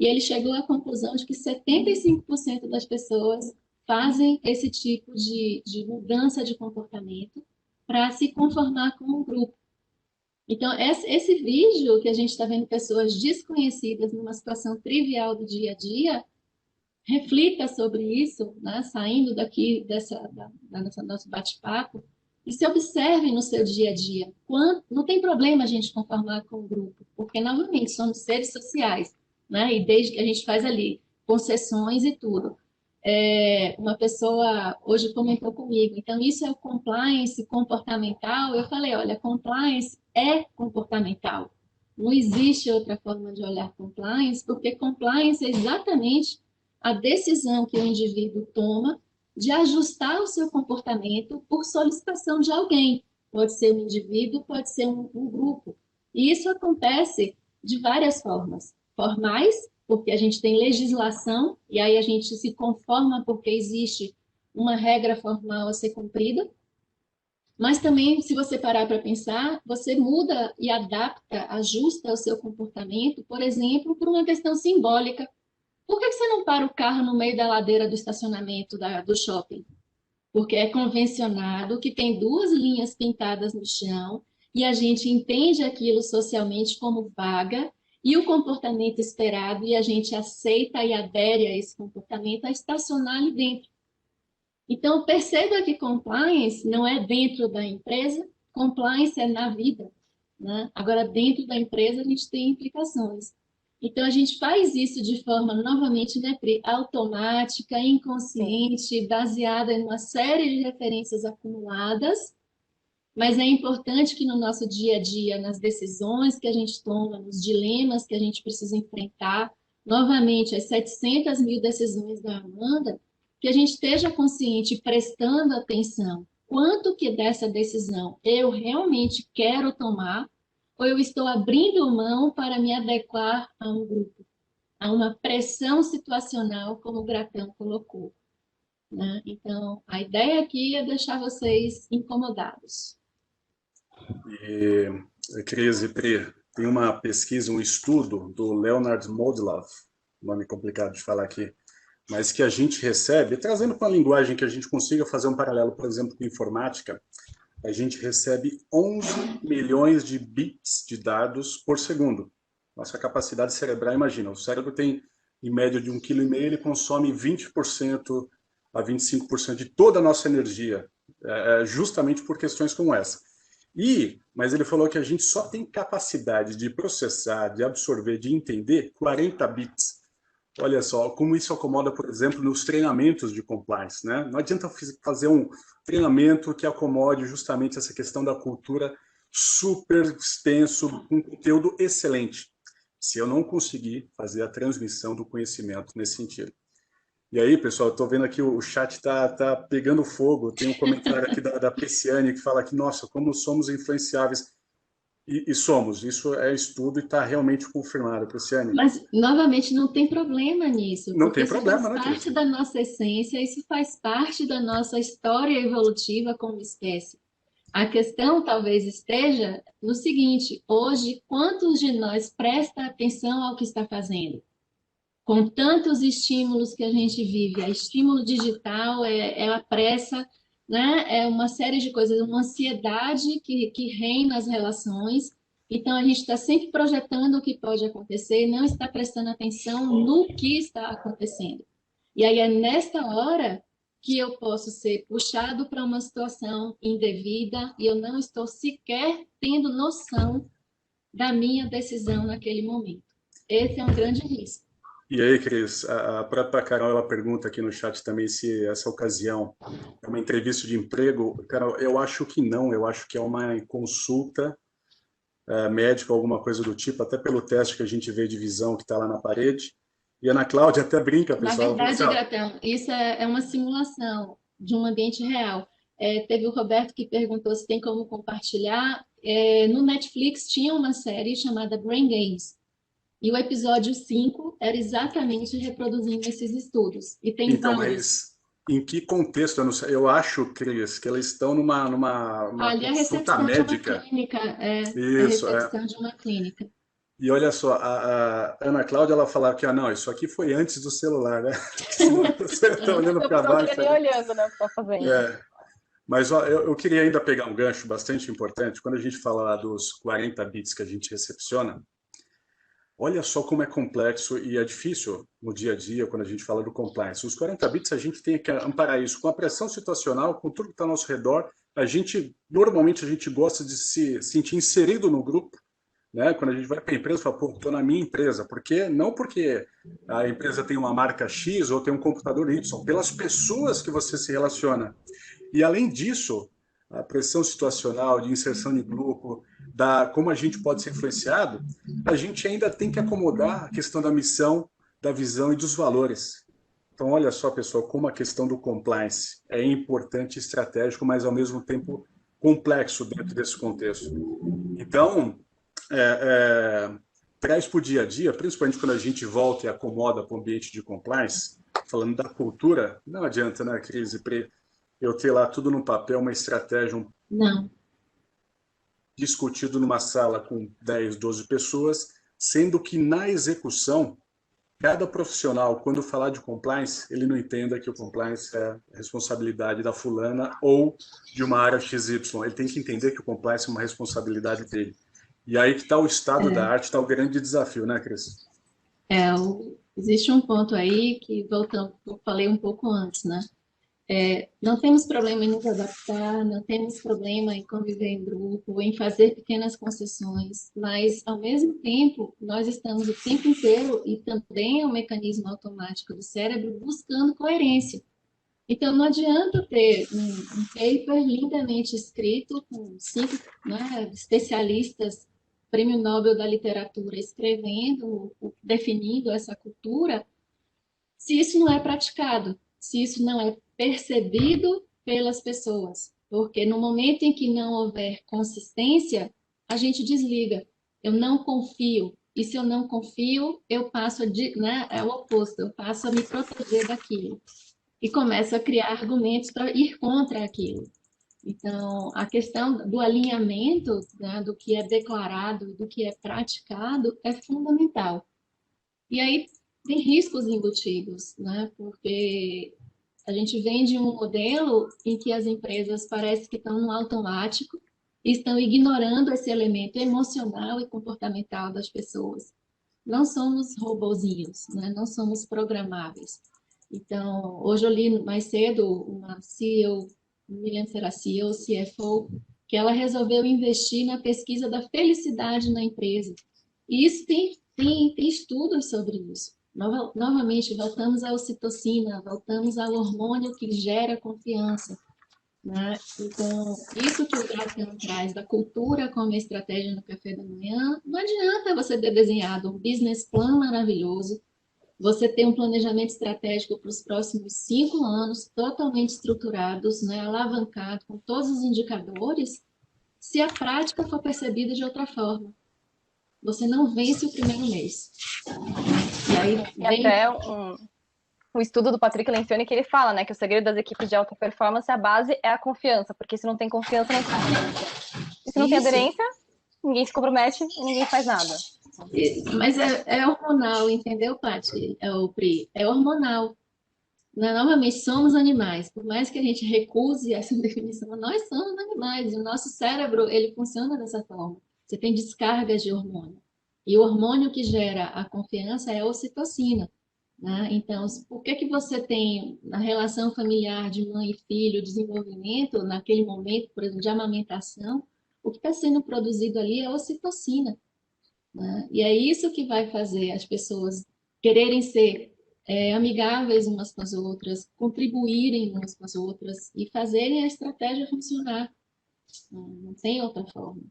e ele chegou à conclusão de que 75% das pessoas fazem esse tipo de mudança de comportamento para se conformar com o grupo. Então, esse vídeo que a gente está vendo pessoas desconhecidas numa situação trivial do dia a dia, reflita sobre isso, né? Saindo daqui da nosso bate-papo, e se observe no seu dia a dia. Não tem problema a gente conformar com o grupo, porque, novamente, somos seres sociais, né? E desde que a gente faz ali concessões e tudo. Uma pessoa hoje comentou comigo, então isso é o compliance comportamental? Eu falei, olha, compliance é comportamental. Não existe outra forma de olhar compliance, porque compliance é exatamente a decisão que o indivíduo toma de ajustar o seu comportamento por solicitação de alguém. Pode ser um indivíduo, pode ser um grupo. E isso acontece de várias formas. Formais, porque a gente tem legislação, e aí a gente se conforma porque existe uma regra formal a ser cumprida. Mas também, se você parar para pensar, você muda e adapta, ajusta o seu comportamento, por exemplo, por uma questão simbólica. Por que você não para o carro no meio da ladeira do estacionamento do shopping? Porque é convencionado que tem 2 linhas pintadas no chão e a gente entende aquilo socialmente como vaga e o comportamento esperado, e a gente aceita e adere a esse comportamento, a estacionar ali dentro. Então, perceba que compliance não é dentro da empresa, compliance é na vida, né? Agora, dentro da empresa, a gente tem implicações. Então, a gente faz isso de forma, novamente, né, Pri, automática, inconsciente, baseada em uma série de referências acumuladas, mas é importante que no nosso dia a dia, nas decisões que a gente toma, nos dilemas que a gente precisa enfrentar, novamente, as 700 mil decisões da Amanda, que a gente esteja consciente, prestando atenção, quanto que dessa decisão eu realmente quero tomar, ou eu estou abrindo mão para me adequar a um grupo, a uma pressão situacional, como o Gratão colocou, né? Então, a ideia aqui é deixar vocês incomodados. E, Cris e Pri, tem uma pesquisa, um estudo do Leonard Modlov, nome complicado de falar aqui, mas que a gente recebe, trazendo para uma linguagem que a gente consiga fazer um paralelo, por exemplo, com informática, a gente recebe 11 milhões de bits de dados por segundo. Nossa capacidade cerebral, imagina, o cérebro tem, em média, de 1,5 kg, ele consome 20% a 25% de toda a nossa energia, justamente por questões como essa. Mas ele falou que a gente só tem capacidade de processar, de absorver, de entender 40 bits. Olha só, como isso acomoda, por exemplo, nos treinamentos de compliance, né? Não adianta fazer um treinamento que acomode justamente essa questão da cultura super extenso, com conteúdo excelente, se eu não conseguir fazer a transmissão do conhecimento nesse sentido. E aí, pessoal, eu estou vendo aqui o chat está pegando fogo. Tem um comentário aqui da Pessiane que fala que, nossa, como somos influenciáveis. E somos, isso é estudo e está realmente confirmado, Pessiane. Mas, novamente, não tem problema nisso. Não tem problema, isso né, faz parte da nossa essência, isso faz parte da nossa história evolutiva como espécie. A questão talvez esteja no seguinte: hoje, quantos de nós presta atenção ao que está fazendo? Com tantos estímulos que a gente vive, é estímulo digital, é a pressa, né? É uma série de coisas, uma ansiedade que reina as relações. Então, a gente está sempre projetando o que pode acontecer, não está prestando atenção no que está acontecendo. E aí é nesta hora que eu posso ser puxado para uma situação indevida e eu não estou sequer tendo noção da minha decisão naquele momento. Esse é um grande risco. E aí, Cris, a própria Carol, ela pergunta aqui no chat também se essa ocasião é uma entrevista de emprego. Carol, eu acho que não, eu acho que é uma consulta médica, alguma coisa do tipo, até pelo teste que a gente vê de visão que está lá na parede. E a Ana Cláudia até brinca, pessoal. Na verdade, Gratão, isso é uma simulação de um ambiente real. Teve o Roberto que perguntou se tem como compartilhar. No Netflix tinha uma série chamada Brain Games. E o episódio 5 era exatamente reproduzindo esses estudos. E tem então, vários. mas em que contexto? Eu não sei. Eu acho, Cris, que elas estão numa Ali a consulta recepção médica. de uma clínica. Isso, a recepção de uma clínica. E olha só, a Ana Cláudia, ela falava que, não, isso aqui foi antes do celular, né? Você está olhando para baixo. Eu não olhando, né, o que está fazendo. Mas ó, eu queria ainda pegar um gancho bastante importante. Quando a gente fala lá dos 40 bits que a gente recepciona, olha só como é complexo e é difícil no dia a dia quando a gente fala do compliance. Os 40 bits a gente tem que amparar isso com a pressão situacional, com tudo que está ao nosso redor. Normalmente a gente gosta de se sentir inserido no grupo, né? Quando a gente vai para a empresa, fala, pô, estou na minha empresa. Não porque a empresa tem uma marca X ou tem um computador Y, pelas pessoas que você se relaciona. E além disso, a pressão situacional, de inserção de grupo, como a gente pode ser influenciado, a gente ainda tem que acomodar a questão da missão, da visão e dos valores. Então, olha só, pessoal, como a questão do compliance é importante e estratégico, mas ao mesmo tempo complexo dentro desse contexto. Então, traz para o dia a dia, principalmente quando a gente volta e acomoda para o ambiente de compliance, falando da cultura, não adianta, né, Cris e Pri, eu ter lá tudo no papel, uma estratégia, Não. discutido numa sala com 10, 12 pessoas, sendo que na execução, cada profissional, quando falar de compliance, ele não entenda que o compliance é responsabilidade da fulana ou de uma área XY. Ele tem que entender que o compliance é uma responsabilidade dele. E aí que está o estado da arte, está o grande desafio, né, Cris? Existe um ponto aí que, voltando, eu falei um pouco antes, né? Não temos problema em nos adaptar, não temos problema em conviver em grupo, em fazer pequenas concessões, mas, ao mesmo tempo, nós estamos o tempo inteiro, e também é um mecanismo automático do cérebro, buscando coerência. Então, não adianta ter um paper lindamente escrito, com 5 especialistas, Prêmio Nobel da Literatura, escrevendo, definindo essa cultura, se isso não é praticado, se isso não é percebido pelas pessoas. Porque no momento em que não houver consistência, a gente desliga. Eu não confio. E se eu não confio, eu passo é o oposto, eu passo a me proteger daquilo. E começo a criar argumentos para ir contra aquilo. Então, a questão do alinhamento, né, do que é declarado e do que é praticado é fundamental. E aí tem riscos embutidos, né? Porque a gente vem de um modelo em que as empresas parece que estão no automático e estão ignorando esse elemento emocional e comportamental das pessoas. Não somos robozinhos, né? Não somos programáveis. Então, hoje eu li mais cedo uma CEO, não me lembro se era CEO ou CFO, que ela resolveu investir na pesquisa da felicidade na empresa. E isso tem estudos sobre isso. Novamente, voltamos à ocitocina, voltamos ao hormônio que gera confiança, né? Então, isso que o Graciano traz da cultura como estratégia no café da manhã, não adianta você ter desenhado um business plan maravilhoso, você ter um planejamento estratégico para os próximos 5 anos, totalmente estruturados, né, alavancado, com todos os indicadores, se a prática for percebida de outra forma. Você não vence o primeiro mês. E aí E até um estudo do Patrick Lencioni que ele fala, né, que o segredo das equipes de alta performance, a base é a confiança, porque se não tem confiança, não tem aderência. E se não tem aderência, ninguém se compromete e ninguém faz nada. Mas é hormonal, entendeu, Paty? O Pri? É hormonal. Novamente, somos animais. Por mais que a gente recuse essa definição, nós somos animais. O nosso cérebro, ele funciona dessa forma. Você tem descargas de hormônio. E o hormônio que gera a confiança é a ocitocina, né? Então, por que você tem na relação familiar de mãe e filho, desenvolvimento, naquele momento, por exemplo, de amamentação, o que está sendo produzido ali é ocitocina, né? E é isso que vai fazer as pessoas quererem ser amigáveis umas com as outras, contribuírem umas com as outras e fazerem a estratégia funcionar. Não tem outra forma.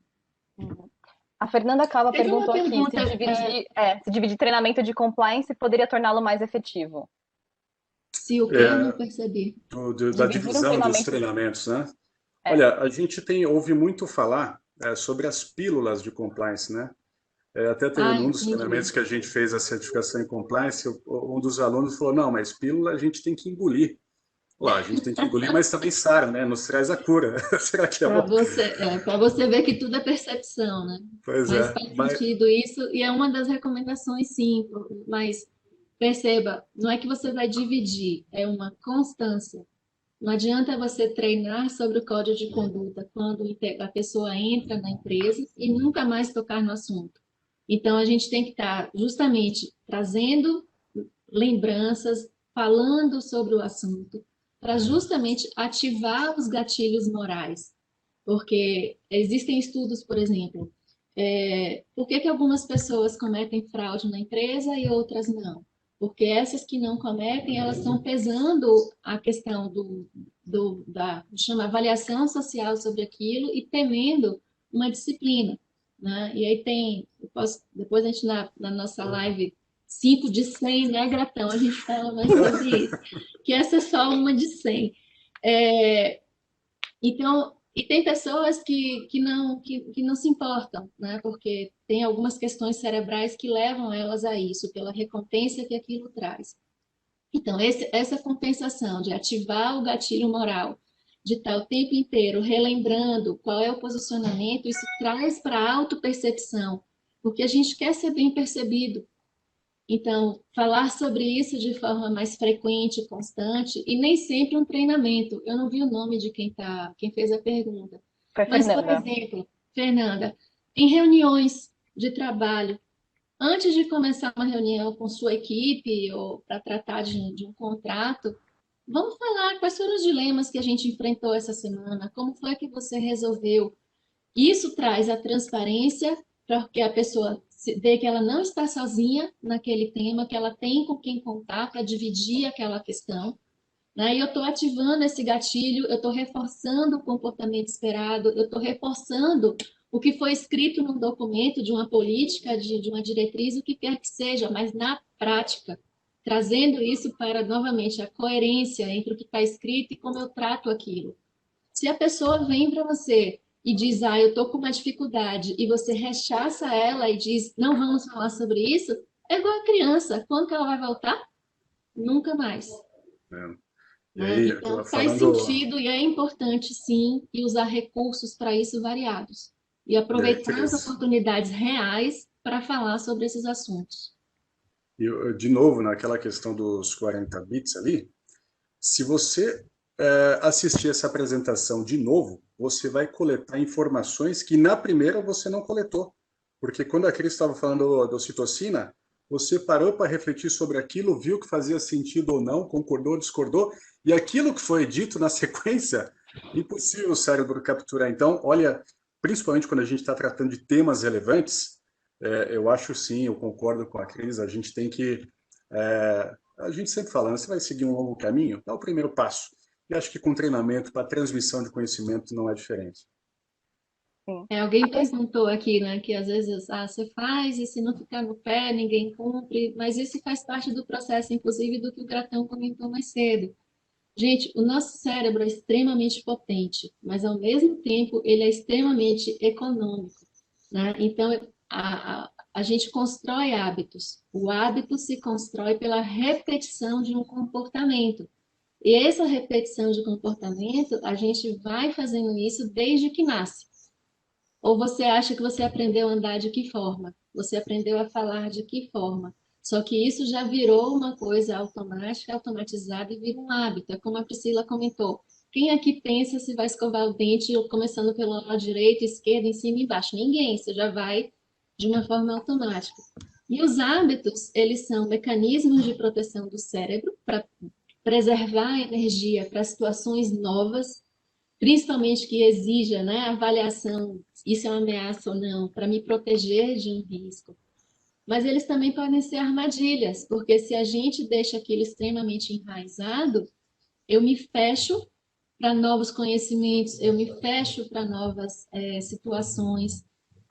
A Fernanda Cava Teve uma perguntou aqui pergunta, se dividir treinamento de compliance poderia torná-lo mais efetivo. Se o que eu não percebi. Da divisão dos treinamentos, né? Olha, a gente ouve muito falar sobre as pílulas de compliance, né? Até teve um dos treinamentos que a gente fez a certificação em compliance, um dos alunos falou, não, mas pílula a gente tem que engolir. Lá, a gente tem que engolir, mas também Sara, né? Nos traz a cura. Será que é bom? Para você ver que tudo é percepção, né? Pois mas faz sentido isso, e é uma das recomendações, sim, mas perceba, não é que você vai dividir, é uma constância. Não adianta você treinar sobre o código de conduta quando a pessoa entra na empresa e nunca mais tocar no assunto. Então, a gente tem que estar justamente trazendo lembranças, falando sobre o assunto, para justamente ativar os gatilhos morais. Porque existem estudos, por exemplo, por que algumas pessoas cometem fraude na empresa e outras não? Porque essas que não cometem, elas estão pesando a questão da chama avaliação social sobre aquilo e temendo uma disciplina, né? E aí depois a gente na nossa live 5 de 100, né, Gratão? A gente fala mais sobre isso, que essa é só uma de 100. Então, e tem pessoas que não se importam, né? Porque tem algumas questões cerebrais que levam elas a isso, pela recompensa que aquilo traz. Então, essa compensação de ativar o gatilho moral, de estar o tempo inteiro relembrando qual é o posicionamento, isso traz para a autopercepção, porque a gente quer ser bem percebido. Então, falar sobre isso de forma mais frequente, constante, e nem sempre um treinamento. Eu não vi o nome de quem fez a pergunta. Mas, por exemplo, Fernanda, em reuniões de trabalho, antes de começar uma reunião com sua equipe ou para tratar de um contrato, vamos falar quais foram os dilemas que a gente enfrentou essa semana, como foi que você resolveu. Isso traz a transparência para que a pessoa vê que ela não está sozinha naquele tema, que ela tem com quem contar para dividir aquela questão, né? E eu estou ativando esse gatilho, eu estou reforçando o comportamento esperado, eu estou reforçando o que foi escrito num documento de uma política, de uma diretriz, o que quer que seja, mas na prática, trazendo isso para, novamente, a coerência entre o que está escrito e como eu trato aquilo. Se a pessoa vem para você e diz, eu estou com uma dificuldade, e você rechaça ela e diz, não vamos falar sobre isso, é igual a criança. Quando que ela vai voltar? Nunca mais. E aí, Então, faz falando, sentido e é importante, sim, e usar recursos para isso variados. E é aproveitar as interessante. oportunidades reais para falar sobre esses assuntos. E, de novo, naquela questão dos 40 bits ali, se você assistir essa apresentação de novo, você vai coletar informações que na primeira você não coletou. Porque quando a Cris estava falando do ocitocina, você parou para refletir sobre aquilo, viu que fazia sentido ou não, concordou, discordou, e aquilo que foi dito na sequência, impossível o cérebro capturar. Então, olha, principalmente quando a gente está tratando de temas relevantes, eu acho sim, eu concordo com a Cris, a gente tem que. A gente sempre fala, né, você vai seguir um longo caminho, dá o primeiro passo. E acho que com treinamento para transmissão de conhecimento não é diferente. Sim. Alguém A questão perguntou aqui, né, que às vezes você faz e se não ficar no pé, ninguém cumpre, mas isso faz parte do processo, inclusive do que o Gratão comentou mais cedo. Gente, o nosso cérebro é extremamente potente, mas ao mesmo tempo ele é extremamente econômico, né? Então, a gente constrói hábitos. O hábito se constrói pela repetição de um comportamento. E essa repetição de comportamento, a gente vai fazendo isso desde que nasce. Ou você acha que você aprendeu a andar de que forma? Você aprendeu a falar de que forma? Só que isso já virou uma coisa automática, automatizada e vira um hábito. É como a Priscila comentou. Quem aqui pensa se vai escovar o dente começando pelo lado direito, esquerdo, em cima e embaixo? Ninguém, você já vai de uma forma automática. E os hábitos, eles são mecanismos de proteção do cérebro para preservar a energia para situações novas, principalmente que exija, né, avaliação, isso é uma ameaça ou não, para me proteger de um risco. Mas eles também podem ser armadilhas, porque se a gente deixa aquilo extremamente enraizado, eu me fecho para novos conhecimentos, eu me fecho para novas situações.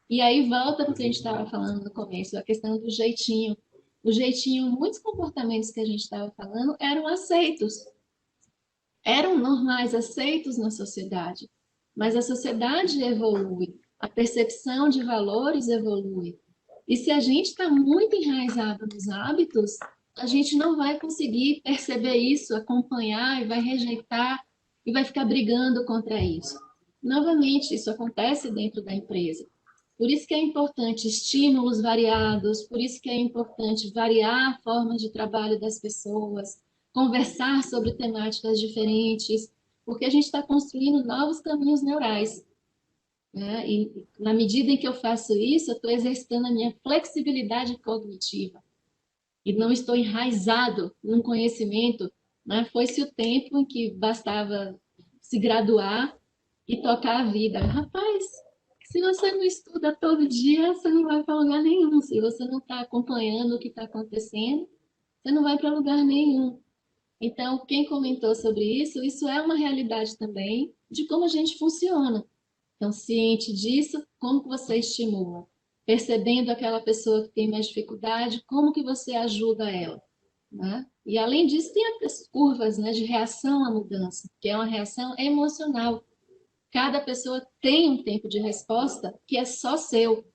E aí volta para o que a gente estava falando no começo, a questão do jeitinho. O jeitinho, muitos comportamentos que a gente estava falando eram aceitos, eram normais, aceitos na sociedade. Mas a sociedade evolui, a percepção de valores evolui. E se a gente está muito enraizado nos hábitos, a gente não vai conseguir perceber isso, acompanhar e vai rejeitar e vai ficar brigando contra isso. Novamente, isso acontece dentro da empresa. Por isso que é importante estímulos variados, por isso que é importante variar a forma de trabalho das pessoas, conversar sobre temáticas diferentes, porque a gente está construindo novos caminhos neurais, né? E na medida em que eu faço isso, eu estou exercitando a minha flexibilidade cognitiva e não estou enraizado num conhecimento, né? Foi-se o tempo em que bastava se graduar e tocar a vida. Rapaz, se você não estuda todo dia, você não vai para lugar nenhum. Se você não está acompanhando o que está acontecendo, você não vai para lugar nenhum. Então, quem comentou sobre isso é uma realidade também de como a gente funciona. Então, ciente disso, como que você estimula? Percebendo aquela pessoa que tem mais dificuldade, como que você ajuda ela? Né? E, além disso, tem as curvas, né, de reação à mudança, que é uma reação emocional. Cada pessoa tem um tempo de resposta que é só seu.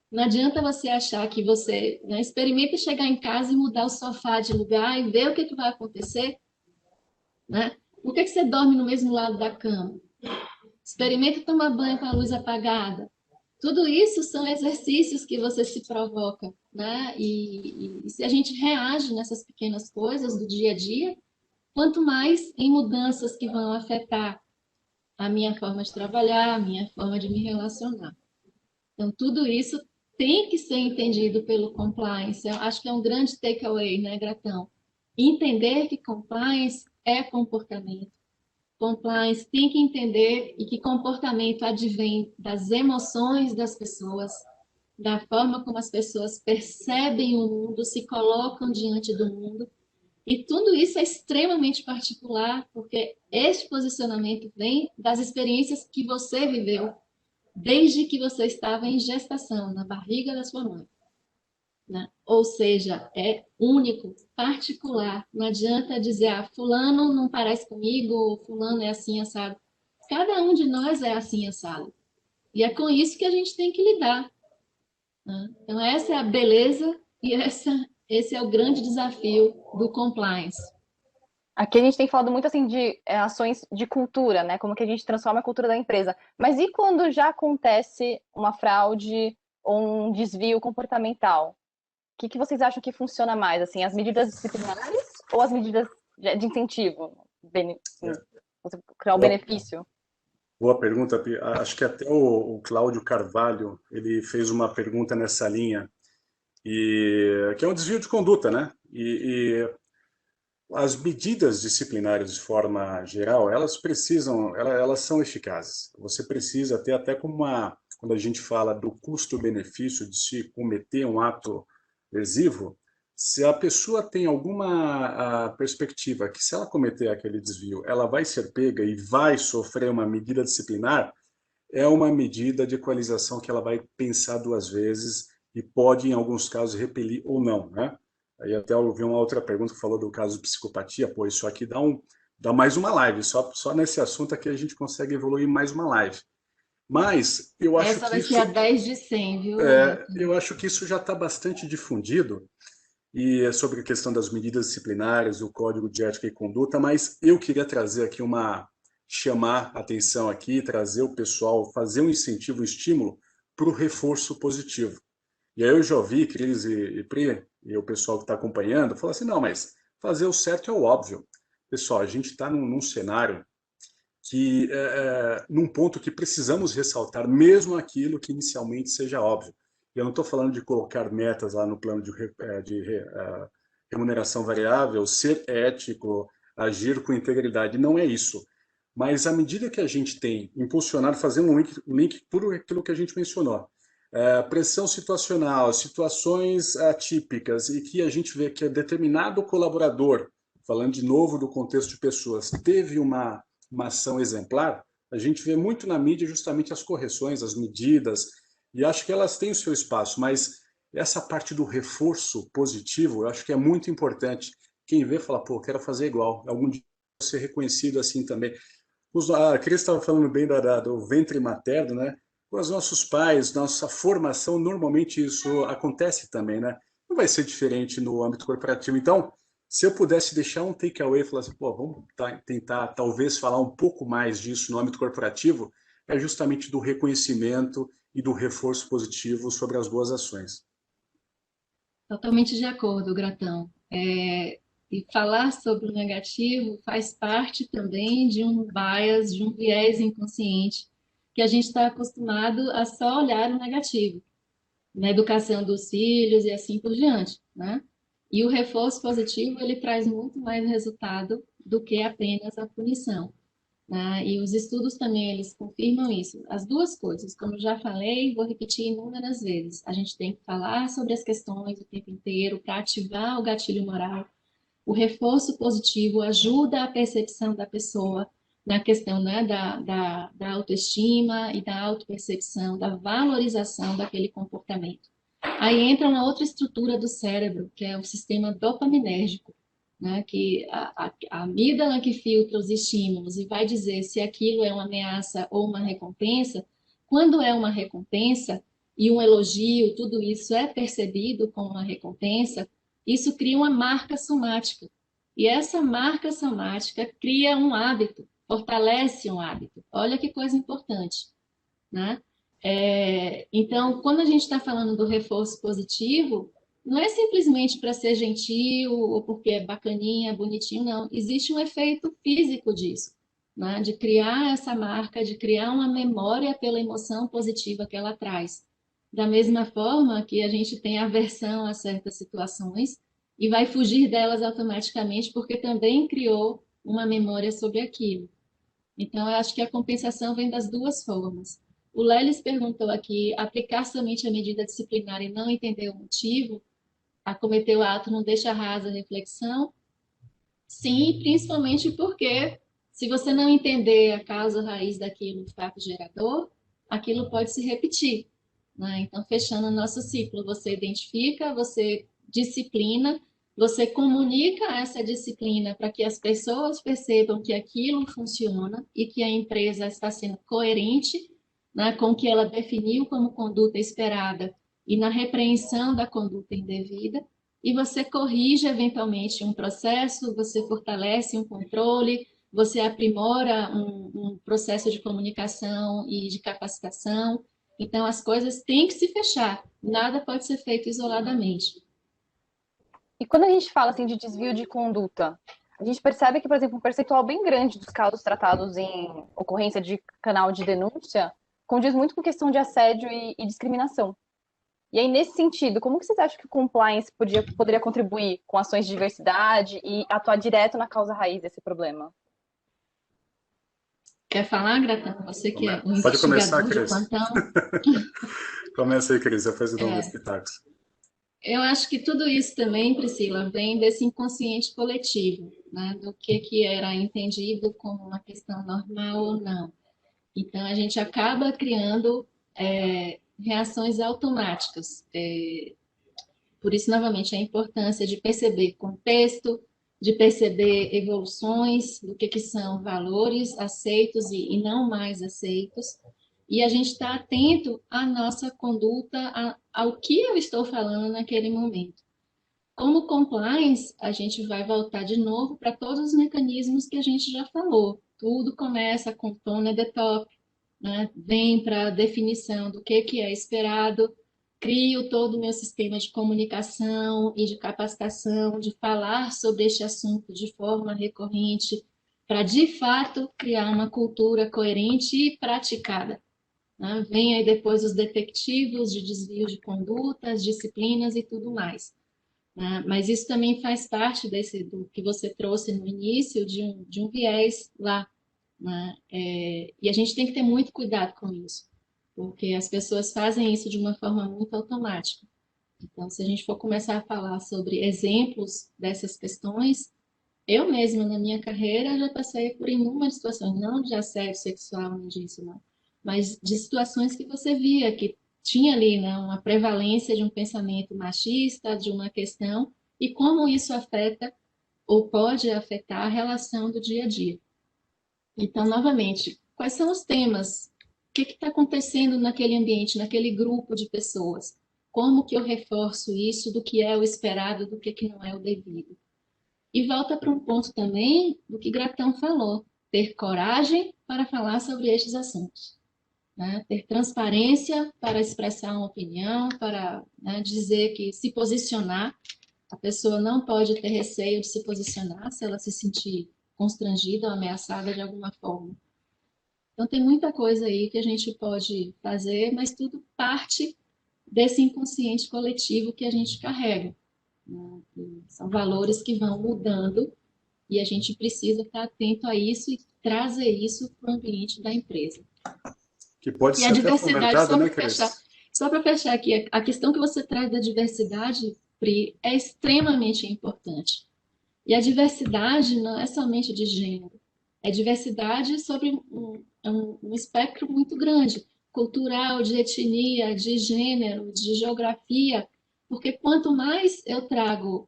Não adianta você achar que você, né, experimenta chegar em casa e mudar o sofá de lugar e ver o que vai acontecer. Né? Por que você dorme no mesmo lado da cama? Experimenta tomar banho com a luz apagada. Tudo isso são exercícios que você se provoca, né? E se a gente reage nessas pequenas coisas do dia a dia, quanto mais em mudanças que vão afetar a minha forma de trabalhar, a minha forma de me relacionar. Então, tudo isso tem que ser entendido pelo compliance. Eu acho que é um grande takeaway, né, Gratão? Entender que compliance é comportamento. Compliance tem que entender e que comportamento advém das emoções das pessoas, da forma como as pessoas percebem o mundo, se colocam diante do mundo. E tudo isso é extremamente particular, porque este posicionamento vem das experiências que você viveu desde que você estava em gestação, na barriga da sua mãe. Né? Ou seja, é único, particular. Não adianta dizer, fulano não parece comigo, fulano é assim assado. Cada um de nós é assim assado. E é com isso que a gente tem que lidar. Né? Então, essa é a beleza e esse é o grande desafio do compliance. Aqui a gente tem falado muito assim de ações de cultura, né? Como que a gente transforma a cultura da empresa. Mas e quando já acontece uma fraude ou um desvio comportamental? O que vocês acham que funciona mais, assim, as medidas disciplinares ou as medidas de incentivo? Você criar o benefício? Boa pergunta, Pi. Acho que até o Cláudio Carvalho, ele fez uma pergunta nessa linha, e que é um desvio de conduta, né? E as medidas disciplinares de forma geral, elas são eficazes. Você precisa ter até como quando a gente fala do custo-benefício de se cometer um ato lesivo, se a pessoa tem alguma perspectiva que se ela cometer aquele desvio, ela vai ser pega e vai sofrer uma medida disciplinar, é uma medida de equalização que ela vai pensar duas vezes e pode, em alguns casos, repelir ou não, né? Aí até eu vi uma outra pergunta que falou do caso de psicopatia. Pô, isso aqui dá mais uma live. Só nesse assunto aqui a gente consegue evoluir mais uma live. Mas eu acho Essa que vai ser isso, a 10 de 100, viu? eu acho que isso já está bastante difundido e é sobre a questão das medidas disciplinares, o código de ética e conduta. Mas eu queria trazer aqui chamar a atenção aqui, trazer o pessoal, fazer um incentivo, um estímulo para o reforço positivo. E aí eu já ouvi, Cris e Pri, e o pessoal que está acompanhando, falar assim, não, mas fazer o certo é o óbvio. Pessoal, a gente está num cenário num ponto que precisamos ressaltar mesmo aquilo que inicialmente seja óbvio. E eu não estou falando de colocar metas lá no plano de remuneração variável, ser ético, agir com integridade, não é isso. Mas à medida que a gente tem impulsionado, fazer um link por aquilo que a gente mencionou, pressão situacional, situações atípicas, e que a gente vê que determinado colaborador, falando de novo do contexto de pessoas, teve uma ação exemplar, a gente vê muito na mídia justamente as correções, as medidas, e acho que elas têm o seu espaço, mas essa parte do reforço positivo, eu acho que é muito importante. Quem vê fala, pô, quero fazer igual, algum dia ser reconhecido assim também. A Cris estava falando bem do ventre materno, né? Com os nossos pais, nossa formação, normalmente isso acontece também, né? Não vai ser diferente no âmbito corporativo. Então, se eu pudesse deixar um takeaway e falar assim, pô, vamos tentar talvez falar um pouco mais disso no âmbito corporativo, é justamente do reconhecimento e do reforço positivo sobre as boas ações. Totalmente de acordo, Gratão. E falar sobre o negativo faz parte também de um bias, de um viés inconsciente, que a gente está acostumado a só olhar o negativo, na educação dos filhos e assim por diante, né? E o reforço positivo, ele traz muito mais resultado do que apenas a punição, né? E os estudos também, eles confirmam isso. As duas coisas, como eu já falei, vou repetir inúmeras vezes. A gente tem que falar sobre as questões o tempo inteiro para ativar o gatilho moral. O reforço positivo ajuda a percepção da pessoa na questão, né, da autoestima e da autopercepção, da valorização daquele comportamento. Aí entra uma outra estrutura do cérebro, que é o sistema dopaminérgico, né, que a amígdala que filtra os estímulos e vai dizer se aquilo é uma ameaça ou uma recompensa. Quando é uma recompensa e um elogio, tudo isso é percebido como uma recompensa, isso cria uma marca somática. E essa marca somática cria um hábito, fortalece um hábito. Olha que coisa importante, né? Então, quando a gente está falando do reforço positivo, não é simplesmente para ser gentil ou porque é bacaninha, bonitinho, não. Existe um efeito físico disso, né? De criar essa marca, de criar uma memória pela emoção positiva que ela traz. Da mesma forma que a gente tem aversão a certas situações e vai fugir delas automaticamente porque também criou uma memória sobre aquilo. Então, eu acho que a compensação vem das duas formas. O Lelis perguntou aqui, aplicar somente a medida disciplinar e não entender o motivo, a cometer o ato não deixa rasa a reflexão? Sim, principalmente porque se você não entender a causa raiz daquilo, o fato gerador, aquilo pode se repetir, né? Então, fechando o nosso ciclo, você identifica, você disciplina, você comunica essa disciplina para que as pessoas percebam que aquilo funciona e que a empresa está sendo coerente, né, com o que ela definiu como conduta esperada e na repreensão da conduta indevida. e você corrige eventualmente um processo, você fortalece um controle, você aprimora um processo de comunicação e de capacitação. Então, as coisas têm que se fechar, nada pode ser feito isoladamente. E quando a gente fala assim de desvio de conduta, a gente percebe que, por exemplo, um percentual bem grande dos casos tratados em ocorrência de canal de denúncia condiz muito com questão de assédio e discriminação. E aí, nesse sentido, como que vocês acham que o compliance poderia contribuir com ações de diversidade e atuar direto na causa raiz desse problema? Quer falar, Gratan? Você que é um Pode começar, investigador de Cris. plantão. Começa aí, Cris, depois eu dou meus pitacos. Eu acho que tudo isso também, Priscila, vem desse inconsciente coletivo, né? Do que era entendido como uma questão normal ou não. Então, a gente acaba criando reações automáticas. Por isso, novamente, a importância de perceber contexto, de perceber evoluções do que são valores aceitos e não mais aceitos, e a gente está atento à nossa conduta, ao que eu estou falando naquele momento. Como compliance, a gente vai voltar de novo para todos os mecanismos que a gente já falou. Tudo começa com tone at the top, né? Vem para a definição do que é esperado, crio todo o meu sistema de comunicação e de capacitação, de falar sobre este assunto de forma recorrente, para, de fato, criar uma cultura coerente e praticada. Né? Vem aí depois os detectivos de desvio de condutas, disciplinas e tudo mais. Né? Mas isso também faz parte do que você trouxe no início, de um viés lá. Né? E a gente tem que ter muito cuidado com isso, porque as pessoas fazem isso de uma forma muito automática. Então, se a gente for começar a falar sobre exemplos dessas questões, eu mesma, na minha carreira, já passei por inúmeras situações, não de assédio sexual, nem disso, não, mas de situações que você via que tinha ali, né, uma prevalência de um pensamento machista, de uma questão, e como isso afeta ou pode afetar a relação do dia a dia. Então, novamente, quais são os temas? O que está acontecendo naquele ambiente, naquele grupo de pessoas? Como que eu reforço isso do que é o esperado, do que não é o devido? E volta para um ponto também do que Gratão falou, ter coragem para falar sobre estes assuntos. Né? Ter transparência para expressar uma opinião, para, né, dizer que se posicionar, a pessoa não pode ter receio de se posicionar se ela se sentir constrangida ou ameaçada de alguma forma. Então, tem muita coisa aí que a gente pode fazer, mas tudo parte desse inconsciente coletivo que a gente carrega. Né? São valores que vão mudando e a gente precisa estar atento a isso e trazer isso para o ambiente da empresa. Que pode E ser a até diversidade, fomentado, né, Cris? só para fechar aqui, a questão que você traz da diversidade, Pri, é extremamente importante. E a diversidade não é somente de gênero, é diversidade sobre um espectro muito grande, cultural, de etnia, de gênero, de geografia, porque quanto mais eu trago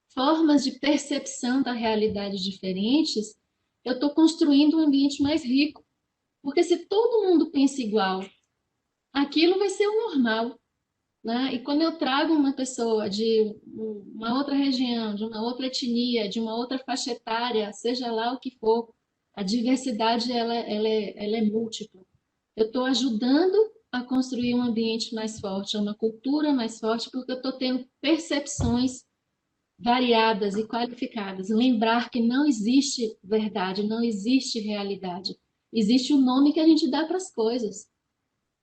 formas de percepção da realidade diferentes, eu estou construindo um ambiente mais rico. Porque se todo mundo pensa igual, aquilo vai ser o normal. Né? E quando eu trago uma pessoa de uma outra região, de uma outra etnia, de uma outra faixa etária, seja lá o que for, a diversidade ela é múltipla. Eu estou ajudando a construir um ambiente mais forte, uma cultura mais forte, porque eu estou tendo percepções variadas e qualificadas. Lembrar que não existe verdade, não existe realidade. Existe o nome que a gente dá para as coisas.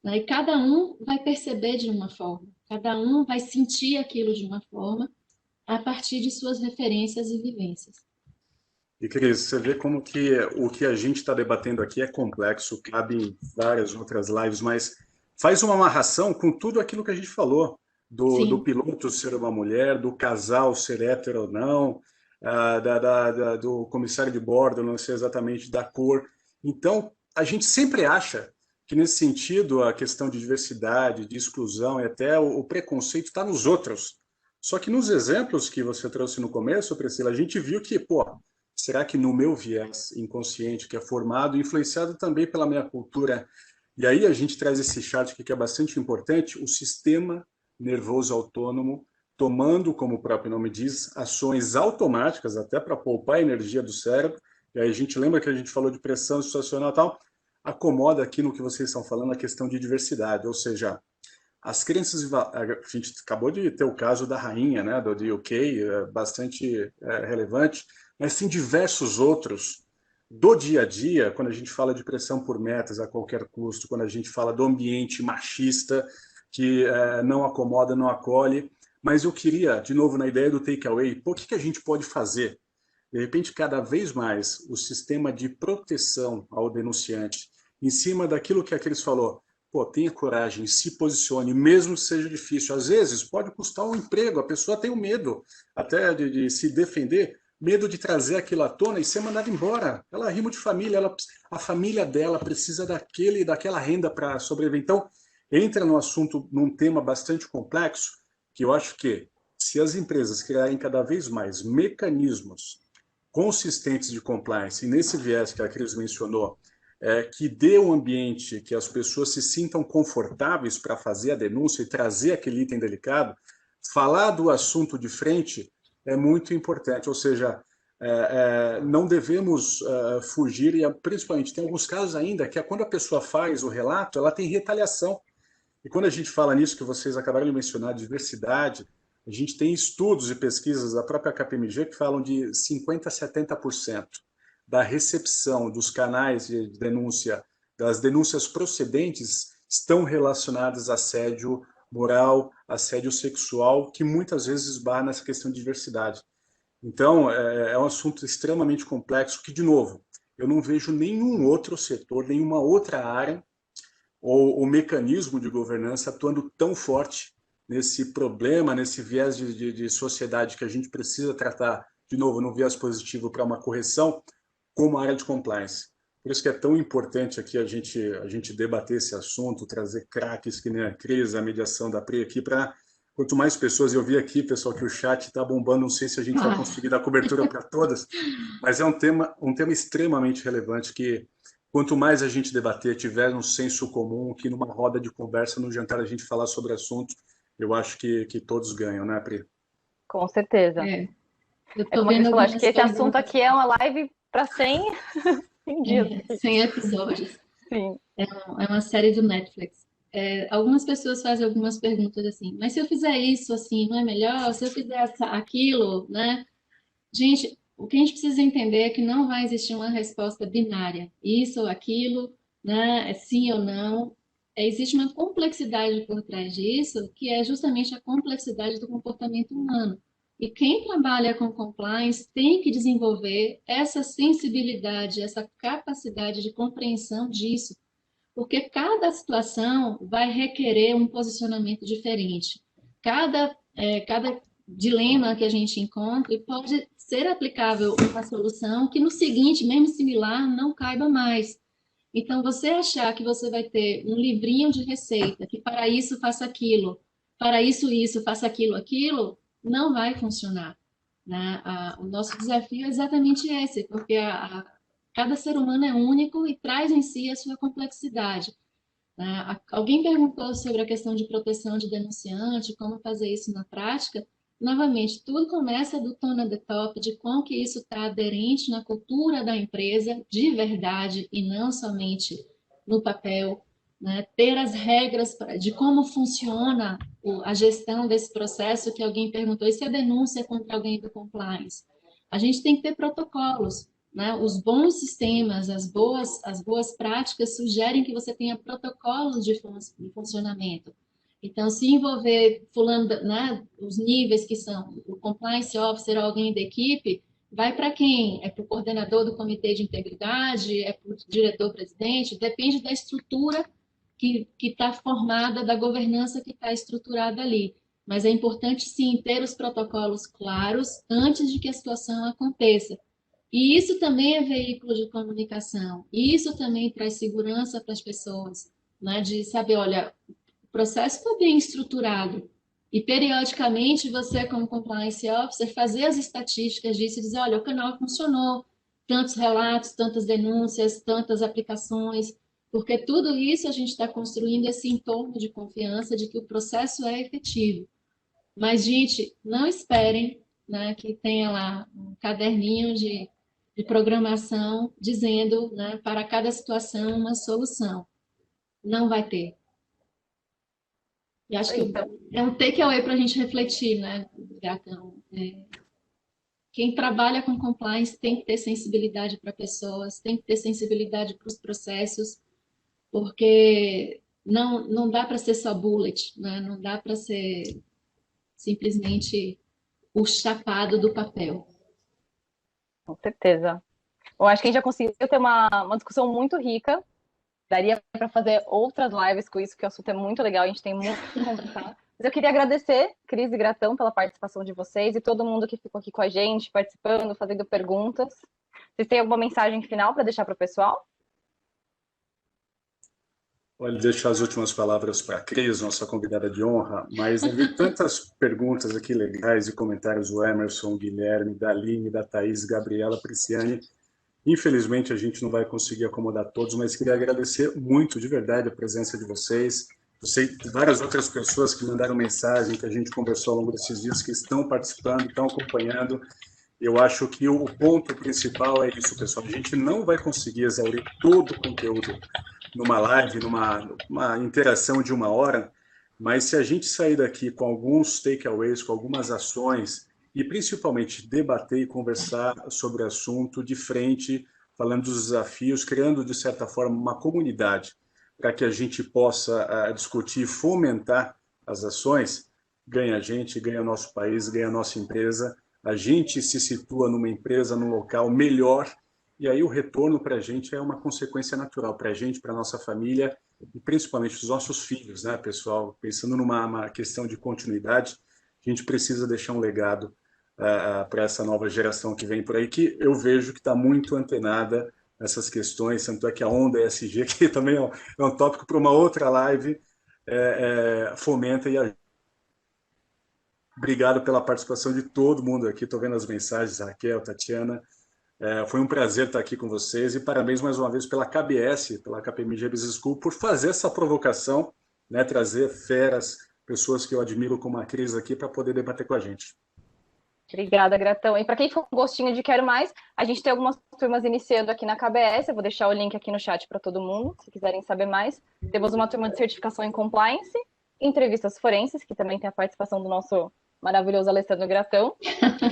Né? E cada um vai perceber de uma forma, cada um vai sentir aquilo de uma forma a partir de suas referências e vivências. E, Cris, você vê como que o que a gente está debatendo aqui é complexo, cabe em várias outras lives, mas faz uma amarração com tudo aquilo que a gente falou, do piloto ser uma mulher, do casal ser hétero ou não, do comissário de bordo, não sei exatamente da cor. Então, a gente sempre acha que, nesse sentido, a questão de diversidade, de exclusão e até o preconceito está nos outros. Só que nos exemplos que você trouxe no começo, Priscila, a gente viu que, será que no meu viés inconsciente, que é formado, influenciado também pela minha cultura, e aí a gente traz esse chat aqui que é bastante importante, o sistema nervoso autônomo tomando, como o próprio nome diz, ações automáticas, até para poupar a energia do cérebro. E aí a gente lembra que a gente falou de pressão situacional e tal, acomoda aqui no que vocês estão falando a questão de diversidade, ou seja, as crenças, a gente acabou de ter o caso da rainha, né, do UK, bastante relevante, mas tem diversos outros do dia a dia, quando a gente fala de pressão por metas a qualquer custo, quando a gente fala do ambiente machista, que não acomoda, não acolhe. Mas eu queria, de novo, na ideia do takeaway, pô, o que a gente pode fazer? De repente, cada vez mais, o sistema de proteção ao denunciante, em cima daquilo que a Cris falou, pô, tenha coragem, se posicione, mesmo que seja difícil. Às vezes, pode custar um emprego, a pessoa tem o medo até de se defender, medo de trazer aquilo à tona e ser mandada embora. Ela é rimo de família, a família dela precisa daquela renda para sobreviver. Então, entra no assunto, num tema bastante complexo, que eu acho que, se as empresas criarem cada vez mais mecanismos consistentes de compliance, e nesse viés que a Cris mencionou, que dê um ambiente que as pessoas se sintam confortáveis para fazer a denúncia e trazer aquele item delicado, falar do assunto de frente é muito importante, ou seja, não devemos fugir, e principalmente tem alguns casos ainda que quando a pessoa faz o relato, ela tem retaliação. E quando a gente fala nisso que vocês acabaram de mencionar, diversidade, a gente tem estudos e pesquisas da própria KPMG que falam de 50% a 70% da recepção dos canais de denúncia, das denúncias procedentes, estão relacionadas a assédio moral, assédio sexual, que muitas vezes esbarra nessa questão de diversidade. Então, é um assunto extremamente complexo que, de novo, eu não vejo nenhum outro setor, nenhuma outra área ou o mecanismo de governança atuando tão forte nesse problema, nesse viés de sociedade que a gente precisa tratar, de novo, no viés positivo para uma correção, como a área de compliance. Por isso que é tão importante aqui a gente debater esse assunto, trazer craques que nem a Cris, a mediação da PRI aqui, para quanto mais pessoas, eu vi aqui, pessoal, que o chat está bombando, não sei se a gente vai conseguir dar cobertura para todas, mas é um tema extremamente relevante que, quanto mais a gente debater, tiver um senso comum, que numa roda de conversa, no jantar, a gente falar sobre o assunto, eu acho que todos ganham, né, Pri? Com certeza. Eu como a Cris falou, acho que esse assunto aqui é uma live para 100 dias. 100 episódios. Sim. É uma série do Netflix. Algumas pessoas fazem algumas perguntas assim, mas se eu fizer isso assim, não é melhor? Se eu fizer aquilo, né? Gente, o que a gente precisa entender é que não vai existir uma resposta binária, isso ou aquilo, né? É sim ou não. Existe uma complexidade por trás disso, que é justamente a complexidade do comportamento humano. E quem trabalha com compliance tem que desenvolver essa sensibilidade, essa capacidade de compreensão disso, porque cada situação vai requerer um posicionamento diferente. Cada dilema que a gente encontra pode ser aplicável uma solução que no seguinte, mesmo similar, não caiba mais. Então, você achar que você vai ter um livrinho de receita, que para isso faça aquilo, para isso, faça aquilo, não vai funcionar. Né? O nosso desafio é exatamente esse, porque cada ser humano é único e traz em si a sua complexidade. Alguém perguntou sobre a questão de proteção de denunciante, como fazer isso na prática. Novamente, tudo começa do tone the top, de como que isso está aderente na cultura da empresa, de verdade, e não somente no papel. Né? Ter as regras de como funciona a gestão desse processo, que alguém perguntou, e se a denúncia é contra alguém do compliance? A gente tem que ter protocolos. Né? Os bons sistemas, as boas práticas sugerem que você tenha protocolos de funcionamento. Então, se envolver fulano, né, os níveis que são o compliance officer ou alguém da equipe, vai para quem? É para o coordenador do comitê de integridade? É para o diretor-presidente? Depende da estrutura que está formada, da governança que está estruturada ali. Mas é importante, sim, ter os protocolos claros antes de que a situação aconteça. E isso também é veículo de comunicação. E isso também traz segurança para as pessoas, né, de saber, olha, o processo está bem estruturado. E, periodicamente, você, como compliance officer, fazer as estatísticas disso e dizer, olha, o canal funcionou, tantos relatos, tantas denúncias, tantas aplicações, porque tudo isso a gente está construindo esse entorno de confiança de que o processo é efetivo. Mas, gente, não esperem, né, que tenha lá um caderninho de programação dizendo, né, para cada situação uma solução. Não vai ter. E acho que Então, é um takeaway para a gente refletir, né, Gatão? Quem trabalha com compliance tem que ter sensibilidade para pessoas, tem que ter sensibilidade para os processos, porque não dá para ser só bullet, né? Não dá para ser simplesmente o chapado do papel. com certeza. Eu acho que a gente já conseguiu ter uma discussão muito rica. Daria para fazer outras lives com isso, que o assunto é muito legal, a gente tem muito o que conversar. Mas eu queria agradecer, Cris e Gratão, pela participação de vocês e todo mundo que ficou aqui com a gente, participando, fazendo perguntas. Vocês têm alguma mensagem final para deixar para o pessoal? Olha, deixar as últimas palavras para a Cris, nossa convidada de honra, mas eu vi tantas perguntas aqui legais e comentários do Emerson, Guilherme, da Aline, da Thaís, Gabriela, Prisciane. Infelizmente, a gente não vai conseguir acomodar todos, mas queria agradecer muito, de verdade, a presença de vocês. Eu sei de várias outras pessoas que mandaram mensagem, que a gente conversou ao longo desses dias, que estão participando, estão acompanhando. Eu acho que o ponto principal é isso, pessoal. A gente não vai conseguir exaurir todo o conteúdo numa live, numa interação de 1 hora, mas se a gente sair daqui com alguns takeaways, com algumas ações, e principalmente debater e conversar sobre o assunto de frente, falando dos desafios, criando, de certa forma, uma comunidade para que a gente possa discutir e fomentar as ações, ganha a gente, ganha o nosso país, ganha a nossa empresa, a gente se situa numa empresa, num local melhor, e aí o retorno para a gente é uma consequência natural para a gente, para a nossa família e principalmente os nossos filhos, né, pessoal? Pensando numa questão de continuidade, a gente precisa deixar um legado para essa nova geração que vem por aí, que eu vejo que está muito antenada nessas questões, tanto é que a Onda ESG, que também é um tópico para uma outra live, fomenta e ajuda. Obrigado pela participação de todo mundo aqui. Estou vendo as mensagens, Raquel, Tatiana. Foi um prazer estar aqui com vocês e parabéns mais uma vez pela KBS, pela KPMG Business School, por fazer essa provocação, né, trazer feras, pessoas que eu admiro como a Cris aqui para poder debater com a gente. Obrigada, Gratão. E para quem for com gostinho de quero mais, a gente tem algumas turmas iniciando aqui na KBS, eu vou deixar o link aqui no chat para todo mundo, se quiserem saber mais. Temos uma turma de certificação em compliance, entrevistas forenses, que também tem a participação do nosso maravilhoso Alessandro Gratão,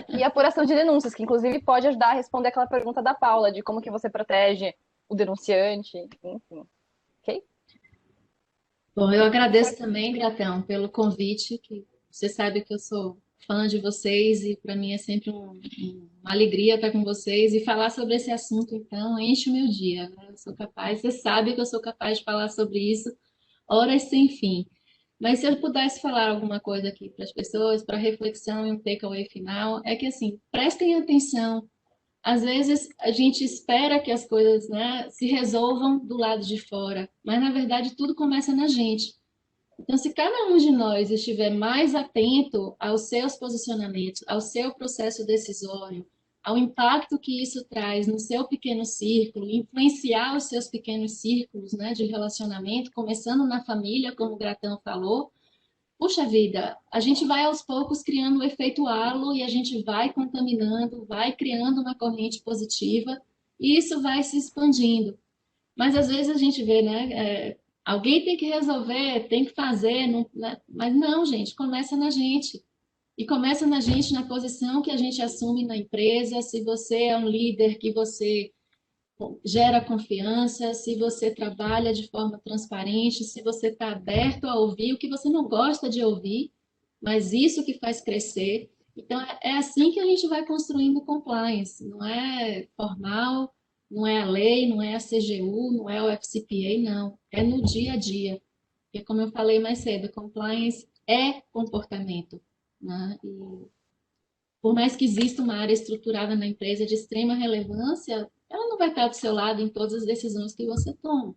e apuração de denúncias, que inclusive pode ajudar a responder aquela pergunta da Paula, de como que você protege o denunciante, enfim. Ok? Bom, eu agradeço também, Gratão, pelo convite, que você sabe que eu sou fã de vocês e para mim é sempre uma alegria estar com vocês e falar sobre esse assunto, então, enche o meu dia, né? Eu sou capaz, você sabe que eu sou capaz de falar sobre isso horas sem fim. Mas se eu pudesse falar alguma coisa aqui para as pessoas, para reflexão e um takeaway final, é que assim, prestem atenção. Às vezes a gente espera que as coisas, né, se resolvam do lado de fora, mas na verdade tudo começa na gente. Então, se cada um de nós estiver mais atento aos seus posicionamentos, ao seu processo decisório, ao impacto que isso traz no seu pequeno círculo, influenciar os seus pequenos círculos, né, de relacionamento, começando na família, como o Gratão falou, puxa vida, a gente vai aos poucos criando o efeito halo e a gente vai contaminando, vai criando uma corrente positiva e isso vai se expandindo. Mas às vezes a gente vê, né? Alguém tem que resolver, tem que fazer, não, né? Mas não, gente, começa na gente. E começa na gente na posição que a gente assume na empresa, se você é um líder que você gera confiança, se você trabalha de forma transparente, se você está aberto a ouvir o que você não gosta de ouvir, mas isso que faz crescer. Então, é assim que a gente vai construindo compliance, não é formal, não é a lei, não é a CGU, não é o FCPA, não. É no dia a dia. Porque, como eu falei mais cedo, compliance é comportamento, né? E por mais que exista uma área estruturada na empresa de extrema relevância, ela não vai estar do seu lado em todas as decisões que você toma.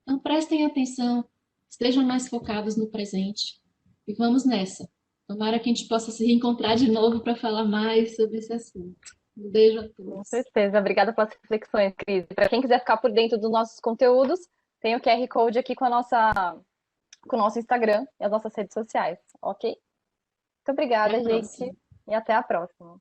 Então, prestem atenção, estejam mais focados no presente e vamos nessa. Tomara que a gente possa se reencontrar de novo para falar mais sobre esse assunto. Um beijo a Com todos. certeza. Obrigada pelas reflexões, Cris. Para quem quiser ficar por dentro dos nossos conteúdos, tem o QR Code aqui com o nosso Instagram e as nossas redes sociais, ok? Muito obrigada, Até a gente. próxima. E até a próxima.